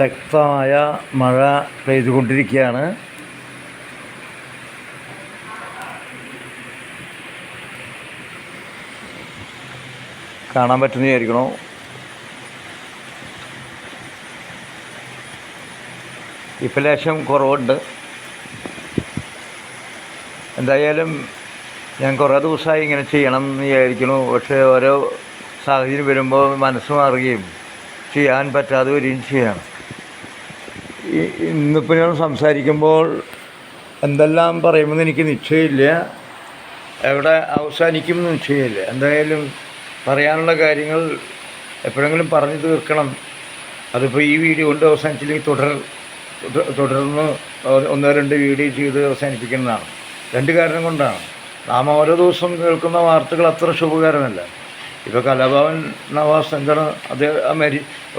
ശക്തമായ മഴ പെയ്തുകൊണ്ടിരിക്കുകയാണ്. കാണാൻ പറ്റുന്ന വിചാരിക്കണോ? ഇപ്പം ലേശം കുറവുണ്ട്. എന്തായാലും ഞാൻ കുറേ ദിവസമായി ഇങ്ങനെ ചെയ്യണം എന്ന് വിചാരിക്കണു. പക്ഷേ ഓരോ സാഹചര്യം വരുമ്പോൾ മനസ്സ് മാറുകയും ചെയ്യാൻ പറ്റാതെ വരികയും ചെയ്യണം. ഇന്നിപ്പോൾ ഞാൻ സംസാരിക്കുമ്പോൾ എന്തെല്ലാം പറയുമെന്ന് എനിക്ക് നിശ്ചയമില്ല, എവിടെ അവസാനിക്കുമെന്ന് നിശ്ചയമില്ല. എന്തായാലും പറയാനുള്ള കാര്യങ്ങൾ എപ്പോഴെങ്കിലും പറഞ്ഞു തീർക്കണം. അതിപ്പോൾ ഈ വീഡിയോ കൊണ്ട് അവസാനിച്ചില്ലെങ്കിൽ തുടർന്ന് ഒന്നോ രണ്ട് വീഡിയോ ചെയ്ത് അവസാനിപ്പിക്കുന്നതാണ്. രണ്ട് കാരണം കൊണ്ടാണ്. നാം ഓരോ ദിവസവും കേൾക്കുന്ന വാർത്തകൾ അത്ര ശുഭകരമല്ല. ഇപ്പോൾ കലാഭവൻ നവാസ് എന്താണ് അദ്ദേഹം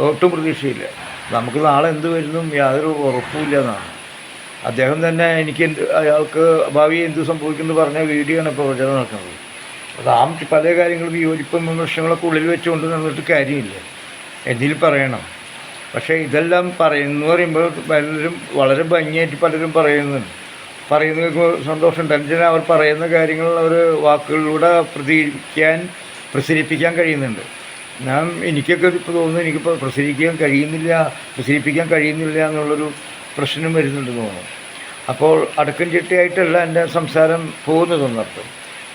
ഒട്ടും പ്രതീക്ഷയില്ല. നമുക്ക് നാളെ എന്ത് വരുന്നും യാതൊരു ഉറപ്പുമില്ല എന്നാണ്. അദ്ദേഹം തന്നെ അയാൾക്ക് ഭാവി എന്ത് സംഭവിക്കുമെന്ന് പറഞ്ഞ വീഡിയോ ആണ് ഇപ്പോൾ പ്രചരണം നടക്കുന്നത്. നാം പല കാര്യങ്ങളും യോജിപ്പും വിമർശനങ്ങളൊക്കെ ഉള്ളിൽ വെച്ചുകൊണ്ട് നിന്നിട്ട് കാര്യമില്ല, എന്തിൽ പറയണം. പക്ഷേ ഇതെല്ലാം പറയുമ്പോൾ പലരും വളരെ ഭംഗിയായിട്ട് പലരും പറയുന്നത് സന്തോഷമുണ്ട്. എന്തിനാ അവർ പറയുന്ന കാര്യങ്ങൾ അവർ വാക്കുകളിലൂടെ പ്രസരിപ്പിക്കാൻ കഴിയുന്നുണ്ട്. എനിക്കൊക്കെ ഇപ്പോൾ തോന്നുന്നു, എനിക്കിപ്പോൾ പ്രസരിപ്പിക്കാൻ കഴിയുന്നില്ല എന്നുള്ളൊരു പ്രശ്നം വരുന്നുണ്ടെന്ന് തോന്നുന്നു. അപ്പോൾ അടുക്കും ചിട്ടയായിട്ടല്ല എൻ്റെ സംസാരം പോകുന്നതെന്നർത്ഥം.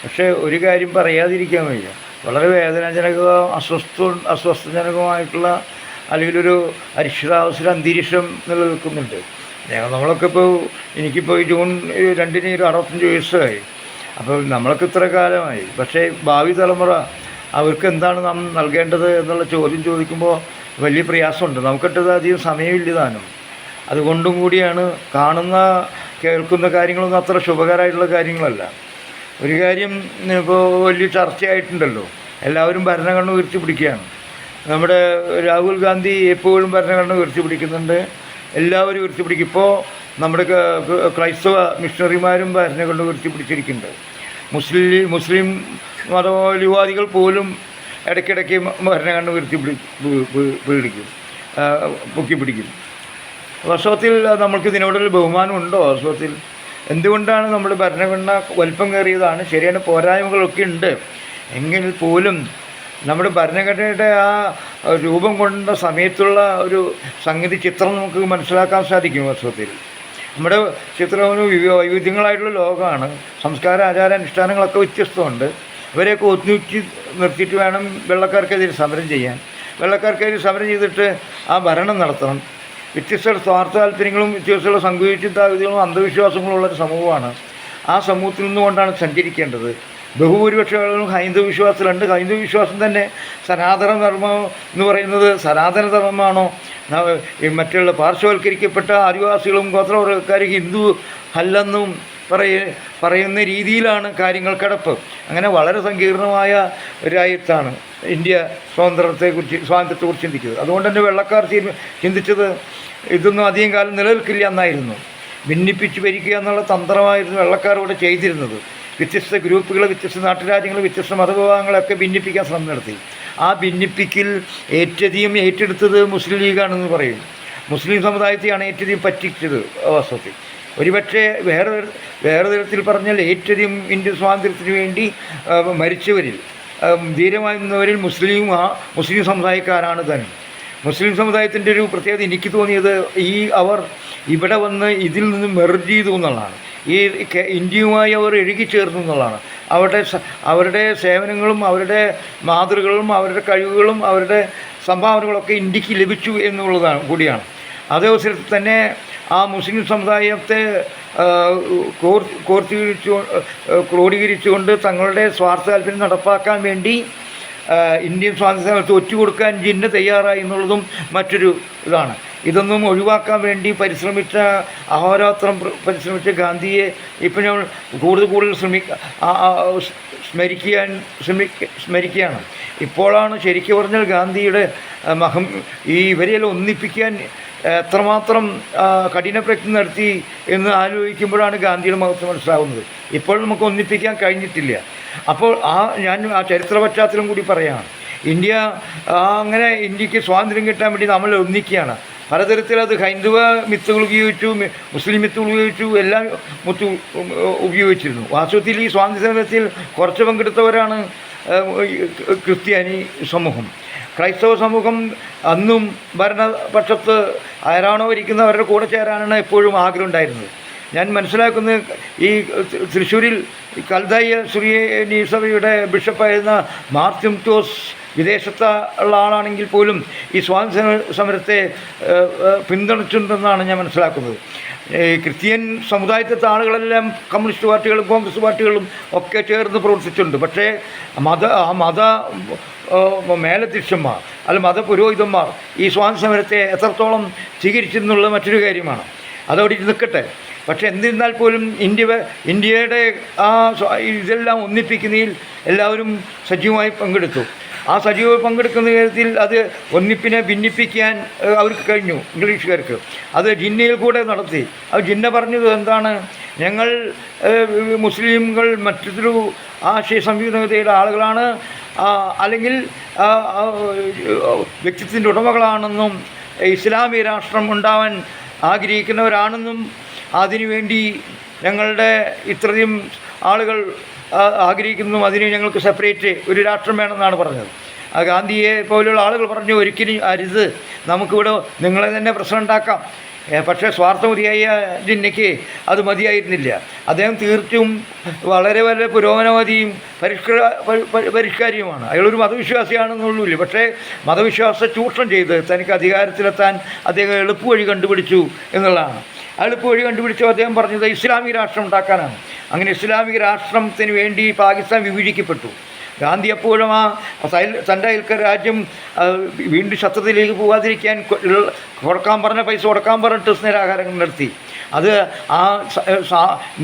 പക്ഷേ ഒരു കാര്യം പറയാതിരിക്കാൻ വയ്യ. വളരെ വേദനാജനകവും അസ്വസ്ഥജനകമായിട്ടുള്ള അല്ലെങ്കിൽ ഒരു അരിഷ്ടതാവസ്ഥ അന്തരീക്ഷം നിലനിൽക്കുന്നുണ്ട്. നമ്മളൊക്കെ എനിക്കിപ്പോൾ ജൂൺ 2-ന് 65 വയസ്സായി. അപ്പോൾ നമ്മളൊക്കെ ഇത്ര കാലമായി. പക്ഷേ ഭാവി തലമുറ അവർക്ക് എന്താണ് നാം നൽകേണ്ടത് എന്നുള്ള ചോദ്യം ചോദിക്കുമ്പോൾ വലിയ പ്രയാസമുണ്ട്. നമുക്കിട്ടത് അധികം സമയമില്ല താനും. അതുകൊണ്ടും കൂടിയാണ് കേൾക്കുന്ന കാര്യങ്ങളൊന്നും അത്ര ശുഭകരമായിട്ടുള്ള കാര്യങ്ങളല്ല. ഒരു കാര്യം ഇപ്പോൾ വലിയ ചർച്ചയായിട്ടുണ്ടല്ലോ, എല്ലാവരും ഭരണഘടന ഉയർത്തിപ്പിടിക്കുകയാണ്. നമ്മുടെ രാഹുൽ ഗാന്ധി എപ്പോഴും ഭരണഘടന ഉയർത്തിപ്പിടിക്കുന്നുണ്ട്, എല്ലാവരും ഉയർത്തിപ്പിടിക്കും. ഇപ്പോൾ നമ്മുടെ ക്രൈസ്തവ മിഷണറിമാരും ഭരണഘടന ഉയർത്തിപ്പിടിച്ചിരിക്കുന്നുണ്ട്. മുസ്ലിം മതമൗലികവാദികൾ പോലും ഇടയ്ക്കിടയ്ക്ക് ഭരണഘടന പൊക്കിപ്പിടിക്കും. വാസ്തവത്തിൽ നമ്മൾക്ക് ഇതിനോടൊരു ബഹുമാനമുണ്ടോ? വാസ്തവത്തിൽ എന്തുകൊണ്ടാണ് നമ്മുടെ ഭരണഘടന വലിപ്പം കയറിയതാണ്, ശരിയാണ്, പോരായ്മകളൊക്കെ ഉണ്ട്. എങ്കിൽ പോലും നമ്മുടെ ഭരണഘടനയുടെ ആ രൂപം കൊണ്ട സമയത്തുള്ള ഒരു സംഗതി ചിത്രം നമുക്ക് മനസ്സിലാക്കാൻ സാധിക്കും. വാസ്തവത്തിൽ നമ്മുടെ ചിത്രം വൈവിധ്യങ്ങളായിട്ടുള്ള ലോകമാണ്. സംസ്കാര ആചാരാനുഷ്ഠാനങ്ങളൊക്കെ വ്യത്യസ്തമുണ്ട്. ഇവരെയൊക്കെ ഒത്തുറ്റി നിർത്തിയിട്ട് വേണം വെള്ളക്കാർക്കെതിരെ സമരം ചെയ്യാൻ. വെള്ളക്കാർക്കെതിരെ സമരം ചെയ്തിട്ട് ആ ഭരണം നടത്തണം. വ്യത്യസ്ത സ്വാർത്ഥ താല്പര്യങ്ങളും വ്യത്യസ്തമുള്ള സങ്കുചിതാഗതികളും അന്ധവിശ്വാസങ്ങളുള്ളൊരു സമൂഹമാണ്. ആ സമൂഹത്തിൽ നിന്നുകൊണ്ടാണ് സഞ്ചരിക്കേണ്ടത്. ബഹുഭൂരിപക്ഷങ്ങളും ഹൈന്ദവ വിശ്വാസത്തിലുണ്ട്. ഹൈന്ദവ വിശ്വാസം തന്നെ സനാതന ധർമ്മം എന്ന് പറയുന്നത് സനാതന ധർമ്മമാണോ? മറ്റുള്ള പാർശ്വവൽക്കരിക്കപ്പെട്ട ആദിവാസികളും ഗോത്രവർഗ്ഗക്കാരും ഹിന്ദു അല്ലെന്നും പറയുന്ന രീതിയിലാണ് കാര്യങ്ങൾ കിടപ്പ്. അങ്ങനെ വളരെ സങ്കീർണമായ ഒരു രാജ്യത്താണ് ഇന്ത്യ സ്വാതന്ത്ര്യത്തെക്കുറിച്ച് ചിന്തിക്കുന്നത്. അതുകൊണ്ട് തന്നെ വെള്ളക്കാർ ചിന്തിച്ചത് ഇതൊന്നും അധികം കാലം നിലനിൽക്കില്ല എന്നായിരുന്നു. ഭിന്നിപ്പിച്ച് ഭരിക്കുക എന്നുള്ള തന്ത്രമായിരുന്നു വെള്ളക്കാർ ഇവിടെ ചെയ്തിരുന്നത്. വ്യത്യസ്ത ഗ്രൂപ്പുകൾ, വ്യത്യസ്ത നാട്ടുരാജ്യങ്ങൾ, വ്യത്യസ്ത മതവിഭാഗങ്ങളൊക്കെ ഭിന്നിപ്പിക്കാൻ ശ്രമം നടത്തി. ആ ഭിന്നിപ്പിക്കൽ ഏറ്റെടുത്തത് മുസ്ലിം ലീഗാണെന്ന് പറയും. മുസ്ലിം സമുദായത്തെയാണ് ഏറ്റവും പറ്റിച്ചത്. വാസ്തവത്തിൽ ഒരുപക്ഷെ വേറെ തരത്തിൽ പറഞ്ഞാൽ ഏറ്റവും ഇന്ത്യൻ സ്വാതന്ത്ര്യത്തിന് വേണ്ടി മരിച്ചവരിൽ ധീരമായി നിന്നവരിൽ മുസ്ലിം സമുദായക്കാരാണ് തന്നെ. മുസ്ലിം സമുദായത്തിൻ്റെ ഒരു പ്രത്യേകത എനിക്ക് തോന്നിയത് അവർ ഇവിടെ വന്ന് ഇതിൽ നിന്ന് മെർജ് ചെയ്തു എന്നുള്ളതാണ്. ഈ ഇന്ത്യയുമായി അവർ ഇഴുകിച്ചേർന്നു എന്നുള്ളതാണ്. അവരുടെ സേവനങ്ങളും അവരുടെ മാതൃകകളും അവരുടെ കഴിവുകളും അവരുടെ സംഭാവനകളൊക്കെ ഇന്ത്യക്ക് ലഭിച്ചു എന്നുള്ളതാണ് കൂടിയാണ്. അതേ അവസരത്തിൽ തന്നെ ആ മുസ്ലിം സമുദായത്തെ ക്രോഡീകരിച്ചുകൊണ്ട് തങ്ങളുടെ സ്വാർത്ഥ താല്പര്യം നടപ്പാക്കാൻ വേണ്ടി ഇന്ത്യൻ സ്വാതന്ത്ര്യം ഒറ്റുകൊടുക്കാൻ ജിന്ന തയ്യാറായി എന്നുള്ളതും മറ്റൊരു ഇതാണ്. ഇതൊന്നും ഒഴിവാക്കാൻ വേണ്ടി അഹോരാത്രം പരിശ്രമിച്ച ഗാന്ധിയെ ഇപ്പം ഞങ്ങൾ കൂടുതൽ സ്മരിക്കുകയാണ്. ഇപ്പോഴാണ് ശരിക്കും പറഞ്ഞാൽ ഗാന്ധിയുടെ ഇവരെയെല്ലാം ഒന്നിപ്പിക്കാൻ എത്രമാത്രം കഠിന പ്രയത്നം നടത്തി എന്ന് ആലോചിക്കുമ്പോഴാണ് ഗാന്ധിയുടെ മഹത്വം മനസ്സിലാവുന്നത്. ഇപ്പോൾ നമുക്ക് ഒന്നിപ്പിക്കാൻ കഴിഞ്ഞിട്ടില്ല. അപ്പോൾ ഞാൻ ആ ചരിത്ര പശ്ചാത്തലം കൂടി പറയുകയാണ്. ഇന്ത്യക്ക് സ്വാതന്ത്ര്യം കിട്ടാൻ വേണ്ടി നമ്മൾ ഒന്നിക്കുകയാണ്. പലതരത്തിൽ അത് ഹൈന്ദവ മിത്തുകൾ ഉപയോഗിച്ചു, മുസ്ലിം മിത്തുകൾ ഉപയോഗിച്ചു, എല്ലാം മുത്ത് ഉപയോഗിച്ചിരുന്നു. വാസ്തവത്തിൽ ഈ സ്വാതന്ത്ര്യ സമരത്തിൽ കുറച്ച് പങ്കെടുത്തവരാണ് ക്രിസ്ത്യാനി സമൂഹം. ക്രൈസ്തവ സമൂഹം അന്നും ഭരണപക്ഷത്ത് ആരാണോ ഇരിക്കുന്നവരുടെ കൂടെ ചേരാനാണ് എപ്പോഴും ആഗ്രഹം ഉണ്ടായിരുന്നത്. ഞാൻ മനസ്സിലാക്കുന്നത് ഈ തൃശ്ശൂരിൽ കൽതായ സുറിയാനി സഭയുടെ ബിഷപ്പായിരുന്ന മാർ തിമോത്തിയോസ് വിദേശത്ത് ഉള്ള ആളാണെങ്കിൽ പോലും ഈ സ്വാതന്ത്ര്യ സമരത്തെ പിന്തുണച്ചിട്ടുണ്ടെന്നാണ് ഞാൻ മനസ്സിലാക്കുന്നത്. ക്രിസ്ത്യൻ സമുദായത്തിലത്തെ ആളുകളെല്ലാം കമ്മ്യൂണിസ്റ്റ് പാർട്ടികളും കോൺഗ്രസ് പാർട്ടികളും ഒക്കെ ചേർന്ന് പ്രവർത്തിച്ചിട്ടുണ്ട്. പക്ഷേ മത മേലധ്യക്ഷന്മാർ അല്ല മതപുരോഹിതന്മാർ ഈ സ്വാതന്ത്ര്യ സമരത്തെ എത്രത്തോളം സ്വീകരിച്ചെന്നുള്ളത് മറ്റൊരു കാര്യമാണ്. അതവിടെ നിൽക്കട്ടെ. പക്ഷേ എന്നിരുന്നാൽ പോലും ഇന്ത്യയുടെ ആ ഇതെല്ലാം ഒന്നിപ്പിക്കുന്നതിൽ എല്ലാവരും സജീവമായി പങ്കെടുത്തു. ആ സജീവമായി പങ്കെടുക്കുന്ന കാര്യത്തിൽ അത് ഒന്നിപ്പിനെ ഭിന്നിപ്പിക്കാൻ അവർക്ക് കഴിഞ്ഞു, ഇംഗ്ലീഷുകാർക്ക്. അത് ജിന്നയിൽ കൂടെ നടത്തി. അത് ജിന്ന പറഞ്ഞത് എന്താണ്, ഞങ്ങൾ മുസ്ലിംകൾ മറ്റൊരു ആശയ സംയുക്തതയുടെ ആളുകളാണ്, അല്ലെങ്കിൽ വ്യക്തിത്വത്തിൻ്റെ ഉടമകളാണെന്നും ഇസ്ലാമിക രാഷ്ട്രം ഉണ്ടാവാൻ ആഗ്രഹിക്കുന്നവരാണെന്നും അതിനുവേണ്ടി ഞങ്ങളുടെ ഇത്രയും ആളുകൾ ആഗ്രഹിക്കുന്നു, അതിന് ഞങ്ങൾക്ക് സെപ്പറേറ്റ് ഒരു രാഷ്ട്രം വേണമെന്നാണ് പറഞ്ഞത്. ഗാന്ധിയെ പോലെയുള്ള ആളുകൾ പറഞ്ഞു, ഒരിക്കലും അരുത്, നമുക്കിവിടെ നിങ്ങളെ തന്നെ പ്രസിഡൻ്റാക്കാം. പക്ഷേ സ്വാർത്ഥമതിയായ ജിന്നയ്ക്ക് അത് മതിയായിരുന്നില്ല. അദ്ദേഹം തീർച്ചയായും വളരെ വളരെ പുരോഗമനവാദിയും പരിഷ്കാരിയുമാണ്. അയാളൊരു മതവിശ്വാസിയാണെന്നുള്ളൂല്ല. പക്ഷേ മതവിശ്വാസത്തെ ചൂഷണം ചെയ്ത് തനിക്ക് അധികാരത്തിലെത്താൻ അദ്ദേഹം എളുപ്പവഴി കണ്ടുപിടിച്ചു എന്നുള്ളതാണ്. എളുപ്പവഴി കണ്ടുപിടിച്ചു അദ്ദേഹം പറഞ്ഞത് ഇസ്ലാമിക രാഷ്ട്രം ഉണ്ടാക്കാനാണ്. അങ്ങനെ ഇസ്ലാമിക രാഷ്ട്രത്തിന് വേണ്ടി പാകിസ്ഥാൻ വിഭജിക്കപ്പെട്ടു. ഗാന്ധി എപ്പോഴും തൻ്റെ അയൽക്കാർ രാജ്യം വീണ്ടും ശത്രുതയിലേക്ക് പോകാതിരിക്കാൻ കൊടുക്കാൻ പറഞ്ഞ പൈസ കൊടുക്കാൻ പറഞ്ഞിട്ട് സ്നേഹാഹാരങ്ങൾ നടത്തി. അത്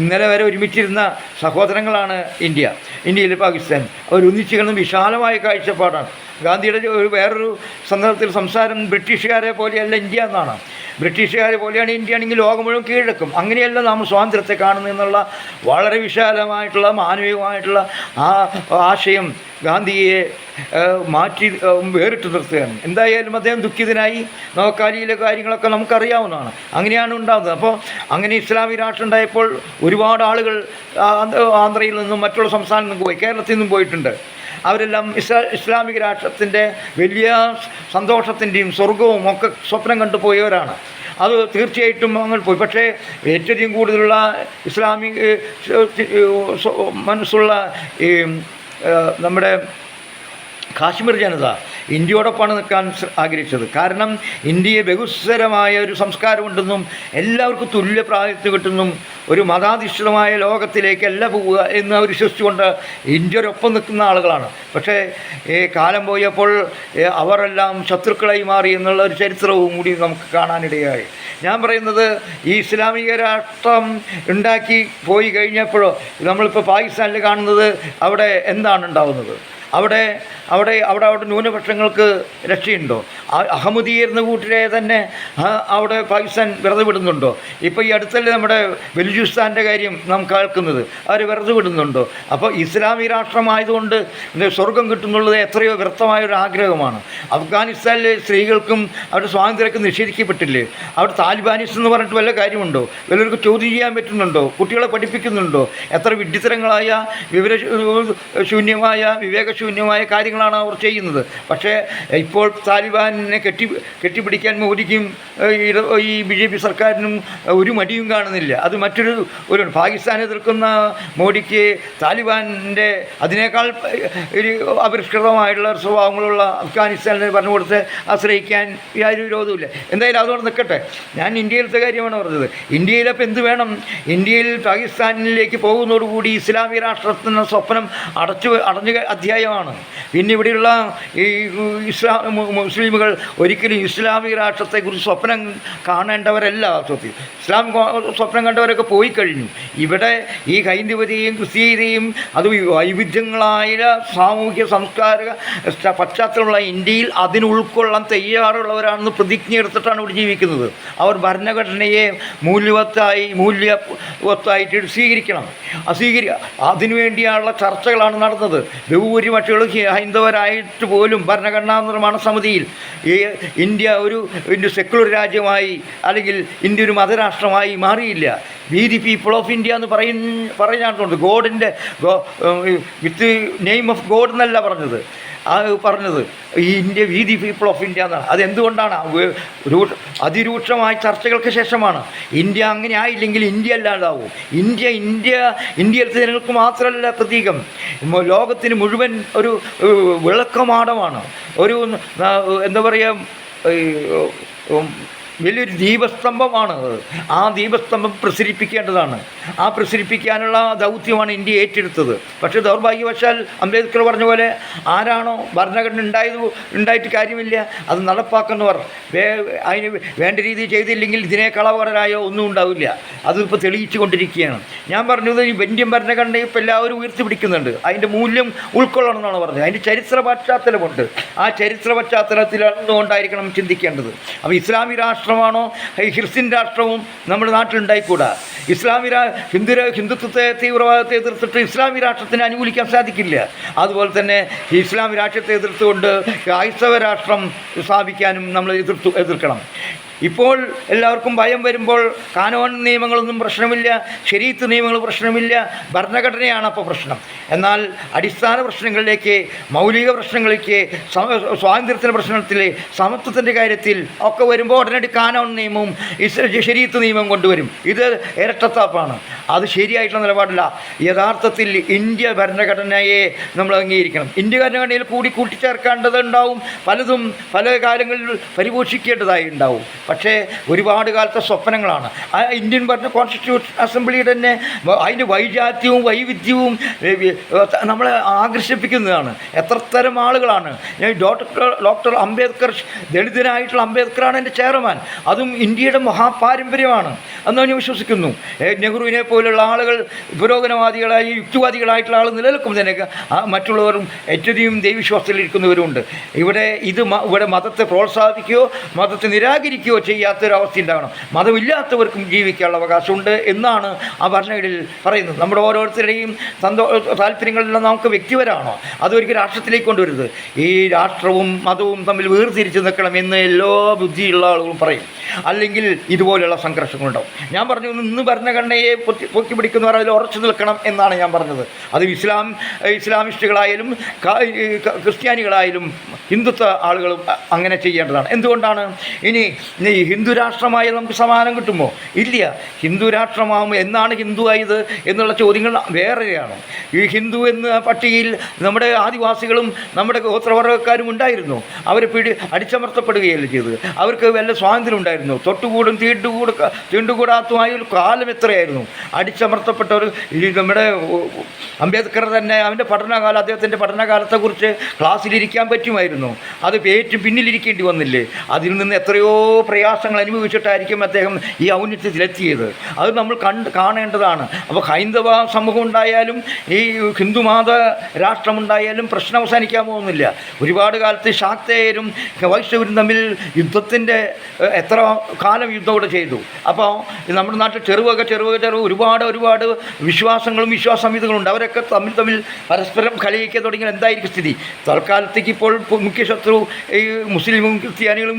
ഇന്നലെ വരെ ഒരുമിച്ചിരുന്ന സഹോദരങ്ങളാണ് ഇന്ത്യയിൽ പാകിസ്ഥാൻ. അവരൊന്നിച്ചു കിടന്ന വിശാലമായ കാഴ്ചപ്പാടാണ്. ഗാന്ധിയുടെ വേറൊരു സന്ദർഭത്തിൽ സംസാരം ബ്രിട്ടീഷുകാരെ പോലെയല്ല ഇന്ത്യ എന്നാണ്. ബ്രിട്ടീഷുകാരെ പോലെയാണ് ഇന്ത്യ ആണെങ്കിൽ ലോകം മുഴുവൻ കീഴടക്കും. അങ്ങനെയല്ല നാം സ്വാതന്ത്ര്യത്തെ കാണുന്നതെന്നുള്ള വളരെ വിശാലമായിട്ടുള്ള മാനവികമായിട്ടുള്ള ആ ആശയം ഗാന്ധിയെ മാറ്റി വേറിട്ട് നിർത്തുകയാണ്. എന്തായാലും അദ്ദേഹം ദുഃഖിതനായി. നവകാലിയിലെ കാര്യങ്ങളൊക്കെ നമുക്കറിയാവുന്നതാണ്. അങ്ങനെയാണ് ഉണ്ടാകുന്നത്. അപ്പോൾ അങ്ങനെ ഇസ്ലാമിക രാഷ്ട്രം ഉണ്ടായപ്പോൾ ഒരുപാട് ആളുകൾ ആന്ധ്രയിൽ നിന്നും മറ്റുള്ള സംസ്ഥാനത്തിൽ നിന്നും പോയി, കേരളത്തിൽ നിന്നും പോയിട്ടുണ്ട്. അവരെല്ലാം ഇസ്ലാമിക രാഷ്ട്രത്തിൻ്റെ വലിയ സന്തോഷത്തിൻ്റെയും സ്വർഗവും ഒക്കെ സ്വപ്നം കണ്ടു പോയവരാണ്. അത് തീർച്ചയായിട്ടും അങ്ങനെ പോയി. പക്ഷേ ഏറ്റവും കൂടുതലുള്ള ഇസ്ലാമിക മനസ്സുള്ള ഈ നമ്മുടെ കാശ്മീർ ജനത ഇന്ത്യയോടൊപ്പമാണ് നിൽക്കാൻ ആഗ്രഹിച്ചത്. കാരണം ഇന്ത്യയെ ബഹുസ്വരമായ ഒരു സംസ്കാരമുണ്ടെന്നും എല്ലാവർക്കും തുല്യ പ്രാതിനിധ്യം കിട്ടുന്നും ഒരു മതാധിഷ്ഠിതമായ ലോകത്തിലേക്കല്ല പോവുക എന്ന് അവർ വിശ്വസിച്ചുകൊണ്ട് ഇന്ത്യയോടൊപ്പം നിൽക്കുന്ന ആളുകളാണ്. പക്ഷേ കാലം പോയപ്പോൾ അവരെല്ലാം ശത്രുക്കളായി മാറി എന്നുള്ള ഒരു ചരിത്രവും കൂടി നമുക്ക് കാണാനിടയായി. ഞാൻ പറയുന്നത് ഈ ഇസ്ലാമിക രാഷ്ട്രം ഉണ്ടാക്കി പോയി കഴിഞ്ഞപ്പോഴോ നമ്മളിപ്പോൾ പാകിസ്ഥാനിൽ കാണുന്നത് അവിടെ എന്താണ് ഉണ്ടാകുന്നത്? അവിടെ ന്യൂനപക്ഷങ്ങൾക്ക് രക്ഷയുണ്ടോ? അഹമ്മദീയ എന്ന കൂട്ടരെ തന്നെ അവിടെ പാകിസ്ഥാൻ വെറുതെ വിടുന്നുണ്ടോ? ഇപ്പോൾ ഈ അടുത്തല്ലേ നമ്മുടെ ബലൂചിസ്ഥാൻ്റെ കാര്യം നാം കേൾക്കുന്നത്, അവർ വെറുതെ വിടുന്നുണ്ടോ? അപ്പോൾ ഇസ്ലാമിക രാഷ്ട്രമായതുകൊണ്ട് സ്വർഗം കിട്ടുന്നുള്ളത് എത്രയോ വ്യർത്ഥമായൊരു ആഗ്രഹമാണ്. അഫ്ഗാനിസ്ഥാനിലെ സ്ത്രീകൾക്കും അവരുടെ സ്വാതന്ത്ര്യമൊക്കെ നിഷേധിക്കപ്പെട്ടില്ലേ? അവിടെ താലിബാനിസ്റ്റ് എന്ന് പറഞ്ഞിട്ട് വല്ല കാര്യമുണ്ടോ? വല്ലവർക്ക് ചോദ്യം ചെയ്യാൻ പറ്റുന്നുണ്ടോ? കുട്ടികളെ പഠിപ്പിക്കുന്നുണ്ടോ? എത്ര വിഡ്ഢിത്തരങ്ങളായ വിവേകശൂന്യമായ കാര്യങ്ങളാണ് അവർ ചെയ്യുന്നത്. പക്ഷേ ഇപ്പോൾ താലിബാനെ കെട്ടിപ്പിടിക്കാൻ മോദിക്കും ഈ BJP സർക്കാരിനും ഒരു മടിയും കാണുന്നില്ല. അത് ഒരു പാകിസ്ഥാനെ എതിർക്കുന്ന മോഡിക്ക് താലിബാൻ്റെ അതിനേക്കാൾ ഒരു അപരിഷ്കൃതമായിട്ടുള്ള സ്വഭാവങ്ങളുള്ള അഫ്ഗാനിസ്ഥാനിൽ ഭരണകൂടത്തെ ആശ്രയിക്കാൻ യാതൊരു വിരോധമില്ല. എന്തായാലും അതോടെ നിൽക്കട്ടെ. ഞാൻ ഇന്ത്യയിലത്തെ കാര്യമാണ് പറഞ്ഞത്. ഇന്ത്യയിലപ്പോൾ എന്ത് വേണം? ഇന്ത്യയിൽ പാകിസ്ഥാനിലേക്ക് പോകുന്നതോടുകൂടി ഇസ്ലാമിക രാഷ്ട്രത്തിൻ്റെ സ്വപ്നം അടഞ്ഞ അധ്യായമാണ്. പിന്നെ ഇവിടെയുള്ള ഈ മുസ്ലിമുകൾ ഒരിക്കലും ഇസ്ലാമിക രാഷ്ട്രത്തെക്കുറിച്ച് സ്വപ്നം കാണേണ്ടവരല്ല. ഇസ്ലാം സ്വപ്നം കണ്ടവരൊക്കെ പോയി കഴിഞ്ഞു. ഇവിടെ ഈ ഹൈന്ദവതയും ക്രിസ്തീയതയും അത് വൈവിധ്യങ്ങളായ സാമൂഹ്യ സാംസ്കാരിക പശ്ചാത്തലമുള്ള ഇന്ത്യയിൽ അതിന് ഉൾക്കൊള്ളാൻ തയ്യാറുള്ളവരാണെന്ന് പ്രതിജ്ഞ എടുത്തിട്ടാണ് ഇവിടെ ജീവിക്കുന്നത്. അവർ ഭരണഘടനയെ മൂല്യവത്തായിട്ട് സ്വീകരിക്കണം. അതിനുവേണ്ടിയുള്ള ചർച്ചകളാണ് നടന്നത്. ബഹുഭൂരിപക്ഷം ന്യൂനപക്ഷങ്ങൾ ഹൈന്ദവരായിട്ട് പോലും ഭരണഘടനാ നിർമ്മാണ സമിതിയിൽ ഈ ഇന്ത്യ സെക്കുലർ രാജ്യമായി അല്ലെങ്കിൽ ഇന്ത്യ ഒരു മതരാഷ്ട്രമായി മാറിയില്ല. V the people of India എന്ന് പറയാറുണ്ട്. ഗോഡിൻ്റെ വിത്ത് നെയിം ഓഫ് ഗോഡ് എന്നല്ല പറഞ്ഞത് ഈ India V the people of India എന്നാണ്. അതെന്തുകൊണ്ടാണ്? അതിരൂക്ഷമായ ചർച്ചകൾക്ക് ശേഷമാണ്. ഇന്ത്യ അങ്ങനെ ആയില്ലെങ്കിൽ ഇന്ത്യ അല്ലാതാവും. ഇന്ത്യയിലത്തെ ജനങ്ങൾക്ക് മാത്രമല്ല പ്രതീകം, ലോകത്തിന് മുഴുവൻ ഒരു വിളക്കമാടമാണ്, ഒരു എന്താ പറയുക, വലിയൊരു ദീപസ്തംഭമാണ്. ആ ദീപസ്തംഭം പ്രസരിപ്പിക്കേണ്ടതാണ്. ആ പ്രസരിപ്പിക്കാനുള്ള ദൗത്യമാണ് ഇന്ത്യ ഏറ്റെടുത്തത്. പക്ഷേ ദൗർഭാഗ്യവശാൽ അംബേദ്കർ പറഞ്ഞ പോലെ ആരാണോ ഭരണഘടന ഉണ്ടായിട്ട് കാര്യമില്ല, അത് നടപ്പാക്കുന്നവർ അതിന് വേണ്ട രീതിയിൽ ചെയ്തില്ലെങ്കിൽ ഇതിനേക്കാൾ അപകടരായോ ഒന്നും ഉണ്ടാവില്ല. അതിപ്പോൾ തെളിയിച്ചു കൊണ്ടിരിക്കുകയാണ്. ഞാൻ പറഞ്ഞത് ഈ ഇന്ത്യൻ ഭരണഘടനയെ ഇപ്പോൾ എല്ലാവരും ഉയർത്തിപ്പിടിക്കുന്നുണ്ട്. അതിൻ്റെ മൂല്യം ഉൾക്കൊള്ളണം എന്നാണ് പറഞ്ഞത്. അതിൻ്റെ ചരിത്ര പശ്ചാത്തലമുണ്ട്. ആ ചരിത്ര പശ്ചാത്തലത്തിലാണെന്നുകൊണ്ടായിരിക്കണം ചിന്തിക്കേണ്ടത്. അപ്പോൾ ഇസ്ലാമിക രാഷ്ട്രമാണോ ക്രിസ്ത്യൻ രാഷ്ട്രവും നമ്മുടെ നാട്ടിലുണ്ടായിക്കൂടാ. ഹിന്ദുത്വത്തെ തീവ്രവാദത്തെ എതിർത്തിട്ട് ഇസ്ലാമിക രാഷ്ട്രത്തിന് അനുകൂലിക്കാൻ സാധിക്കില്ല. അതുപോലെ തന്നെ ഇസ്ലാമിക രാഷ്ട്രത്തെ എതിർത്തുകൊണ്ട് ക്രൈസ്തവ രാഷ്ട്രം സ്ഥാപിക്കാനും നമ്മൾ എതിർക്കണം. ഇപ്പോൾ എല്ലാവർക്കും ഭയം വരുമ്പോൾ കാനോൻ നിയമങ്ങളൊന്നും പ്രശ്നമില്ല, ശരീഅത്ത് നിയമങ്ങൾ പ്രശ്നമില്ല, ഭരണഘടനയാണ് അപ്പോൾ പ്രശ്നം. എന്നാൽ അടിസ്ഥാന പ്രശ്നങ്ങളിലേക്ക്, മൗലിക പ്രശ്നങ്ങളിലേക്ക്, സ്വാതന്ത്ര്യത്തിൻ്റെ പ്രശ്നത്തിൽ, സമത്വത്തിൻ്റെ കാര്യത്തിൽ ഒക്കെ വരുമ്പോൾ ഉടനടി കാനോൻ നിയമവും ശരീഅത്ത് നിയമവും കൊണ്ടുവരും. ഇത് ഇരട്ടത്താപ്പാണ്. അത് ശരിയായിട്ടുള്ള നിലപാടില്ല. യഥാർത്ഥത്തിൽ ഇന്ത്യ ഭരണഘടനയെ നമ്മൾ അംഗീകരിക്കണം. ഇന്ത്യ ഭരണഘടനയിൽ കൂട്ടിച്ചേർക്കേണ്ടതുണ്ടാവും, പലതും പല കാര്യങ്ങളിൽ പരിപോഷിക്കേണ്ടതായി ഉണ്ടാവും. പക്ഷേ ഒരുപാട് കാലത്തെ സ്വപ്നങ്ങളാണ്. ആ ഇന്ത്യൻ കോൺസ്റ്റിറ്റ്യൂഷൻ അസംബ്ലിയുടെ തന്നെ അതിൻ്റെ വൈജാത്യവും വൈവിധ്യവും നമ്മളെ ആകർഷിപ്പിക്കുന്നതാണ്. എത്രത്തരം ആളുകളാണ്. ഡോക്ടർ അംബേദ്കർ, ദളിതനായിട്ടുള്ള അംബേദ്കറാണ് എൻ്റെ ചെയർമാൻ. അതും ഇന്ത്യയുടെ മഹാപാരമ്പര്യമാണ് എന്ന് ഞാൻ വിശ്വസിക്കുന്നു. നെഹ്റുവിനെ പോലുള്ള ആളുകൾ പുരോഗമനവാദികളായി യുക്തിവാദികളായിട്ടുള്ള ആൾ നിലനിൽക്കും തന്നെ. മറ്റുള്ളവരും ഏറ്റവും ദൈവവിശ്വാസത്തിലിരിക്കുന്നവരുമുണ്ട്. ഇവിടെ മതത്തെ പ്രോത്സാഹിപ്പിക്കുകയോ മതത്തെ നിരാകരിക്കുകയോ ചെയ്യാത്തൊരവസ്ഥ ഉണ്ടാകണം. മതമില്ലാത്തവർക്കും ജീവിക്കാനുള്ള അവകാശമുണ്ട് എന്നാണ് ആ ഭരണഘടനയിൽ പറയുന്നത്. നമ്മുടെ ഓരോരുത്തരുടെയും താല്പര്യങ്ങളെല്ലാം നമുക്ക് വ്യക്തിപരമാണോ, അതൊരിക്കലും രാഷ്ട്രത്തിലേക്ക് കൊണ്ടുവരുന്നത്. ഈ രാഷ്ട്രവും മതവും തമ്മിൽ വേർതിരിച്ച് നിൽക്കണം എന്ന് എല്ലാ ബുദ്ധിയുള്ള ആളുകളും പറയും. അല്ലെങ്കിൽ ഇതുപോലെയുള്ള സംഘർഷങ്ങളുണ്ടാവും. ഞാൻ പറഞ്ഞു ഇന്ന് ഭരണഘടനയെ പൊക്കി പിടിക്കുന്നവർ അതിൽ ഉറച്ചു നിൽക്കണം എന്നാണ് ഞാൻ പറഞ്ഞത്. അത് ഇസ്ലാമിസ്റ്റുകളായാലും ക്രിസ്ത്യാനികളായാലും ഹിന്ദുത്വ ആളുകളും അങ്ങനെ ചെയ്യേണ്ടതാണ്. എന്തുകൊണ്ടാണ്? ഇനി ഹിന്ദു രാഷ്ട്രമായി നമുക്ക് സമാധാനം കിട്ടുമോ? ഇല്ല. ഹിന്ദു രാഷ്ട്രമാകുമ്പോൾ എന്നാണ് ഹിന്ദു ആയത് എന്നുള്ള ചോദ്യങ്ങൾ വേറെയാണ്. ഈ ഹിന്ദു എന്ന പട്ടികയിൽ നമ്മുടെ ആദിവാസികളും നമ്മുടെ ഗോത്രവർഗ്ഗക്കാരും ഉണ്ടായിരുന്നു. അവരെ അടിച്ചമർത്തപ്പെടുകയല്ല ചെയ്തത്. അവർക്ക് വല്ല സ്വാതന്ത്ര്യം ഉണ്ടായിരുന്നു. തൊട്ടുകൂടും തീണ്ടുകൂടാത്തതുമായ ഒരു കാലം എത്രയായിരുന്നു. അടിച്ചമർത്തപ്പെട്ടവർ നമ്മുടെ അംബേദ്കർ തന്നെ അദ്ദേഹത്തിൻ്റെ പഠനകാലത്തെക്കുറിച്ച് ക്ലാസ്സിലിരിക്കാൻ പറ്റുമായിരുന്നു. അത് ഏറ്റവും പിന്നിലിരിക്കേണ്ടി വന്നില്ലേ? അതിൽ നിന്ന് എത്രയോ പ്രയാസങ്ങൾ അനുഭവിച്ചിട്ടായിരിക്കും അദ്ദേഹം ഈ ഔന്നത്യത്തിലെത്തിയത്. അത് നമ്മൾ കാണേണ്ടതാണ്. അപ്പോൾ ഹൈന്ദവ സമൂഹം ഉണ്ടായാലും ഈ ഹിന്ദുമത രാഷ്ട്രമുണ്ടായാലും പ്രശ്നം അവസാനിക്കാൻ പോകുന്നില്ല. ഒരുപാട് കാലത്ത് ശാക്തേയരും വൈഷ്ണവരും തമ്മിൽ യുദ്ധത്തിൻ്റെ എത്ര കാലം യുദ്ധം കൂടെ ചെയ്തു. അപ്പോൾ നമ്മുടെ നാട്ടിൽ ചെറുവക ഒരുപാട് വിശ്വാസങ്ങളും വിശ്വാസസംഹിതകളുണ്ട്. അവരൊക്കെ തമ്മിൽ പരസ്പരം കലയിക്കാൻ തുടങ്ങിയാൽ എന്തായിരിക്കും സ്ഥിതി? തൽക്കാലത്തേക്ക് ഇപ്പോൾ മുഖ്യ ശത്രു ഈ മുസ്ലിമും ക്രിസ്ത്യാനികളും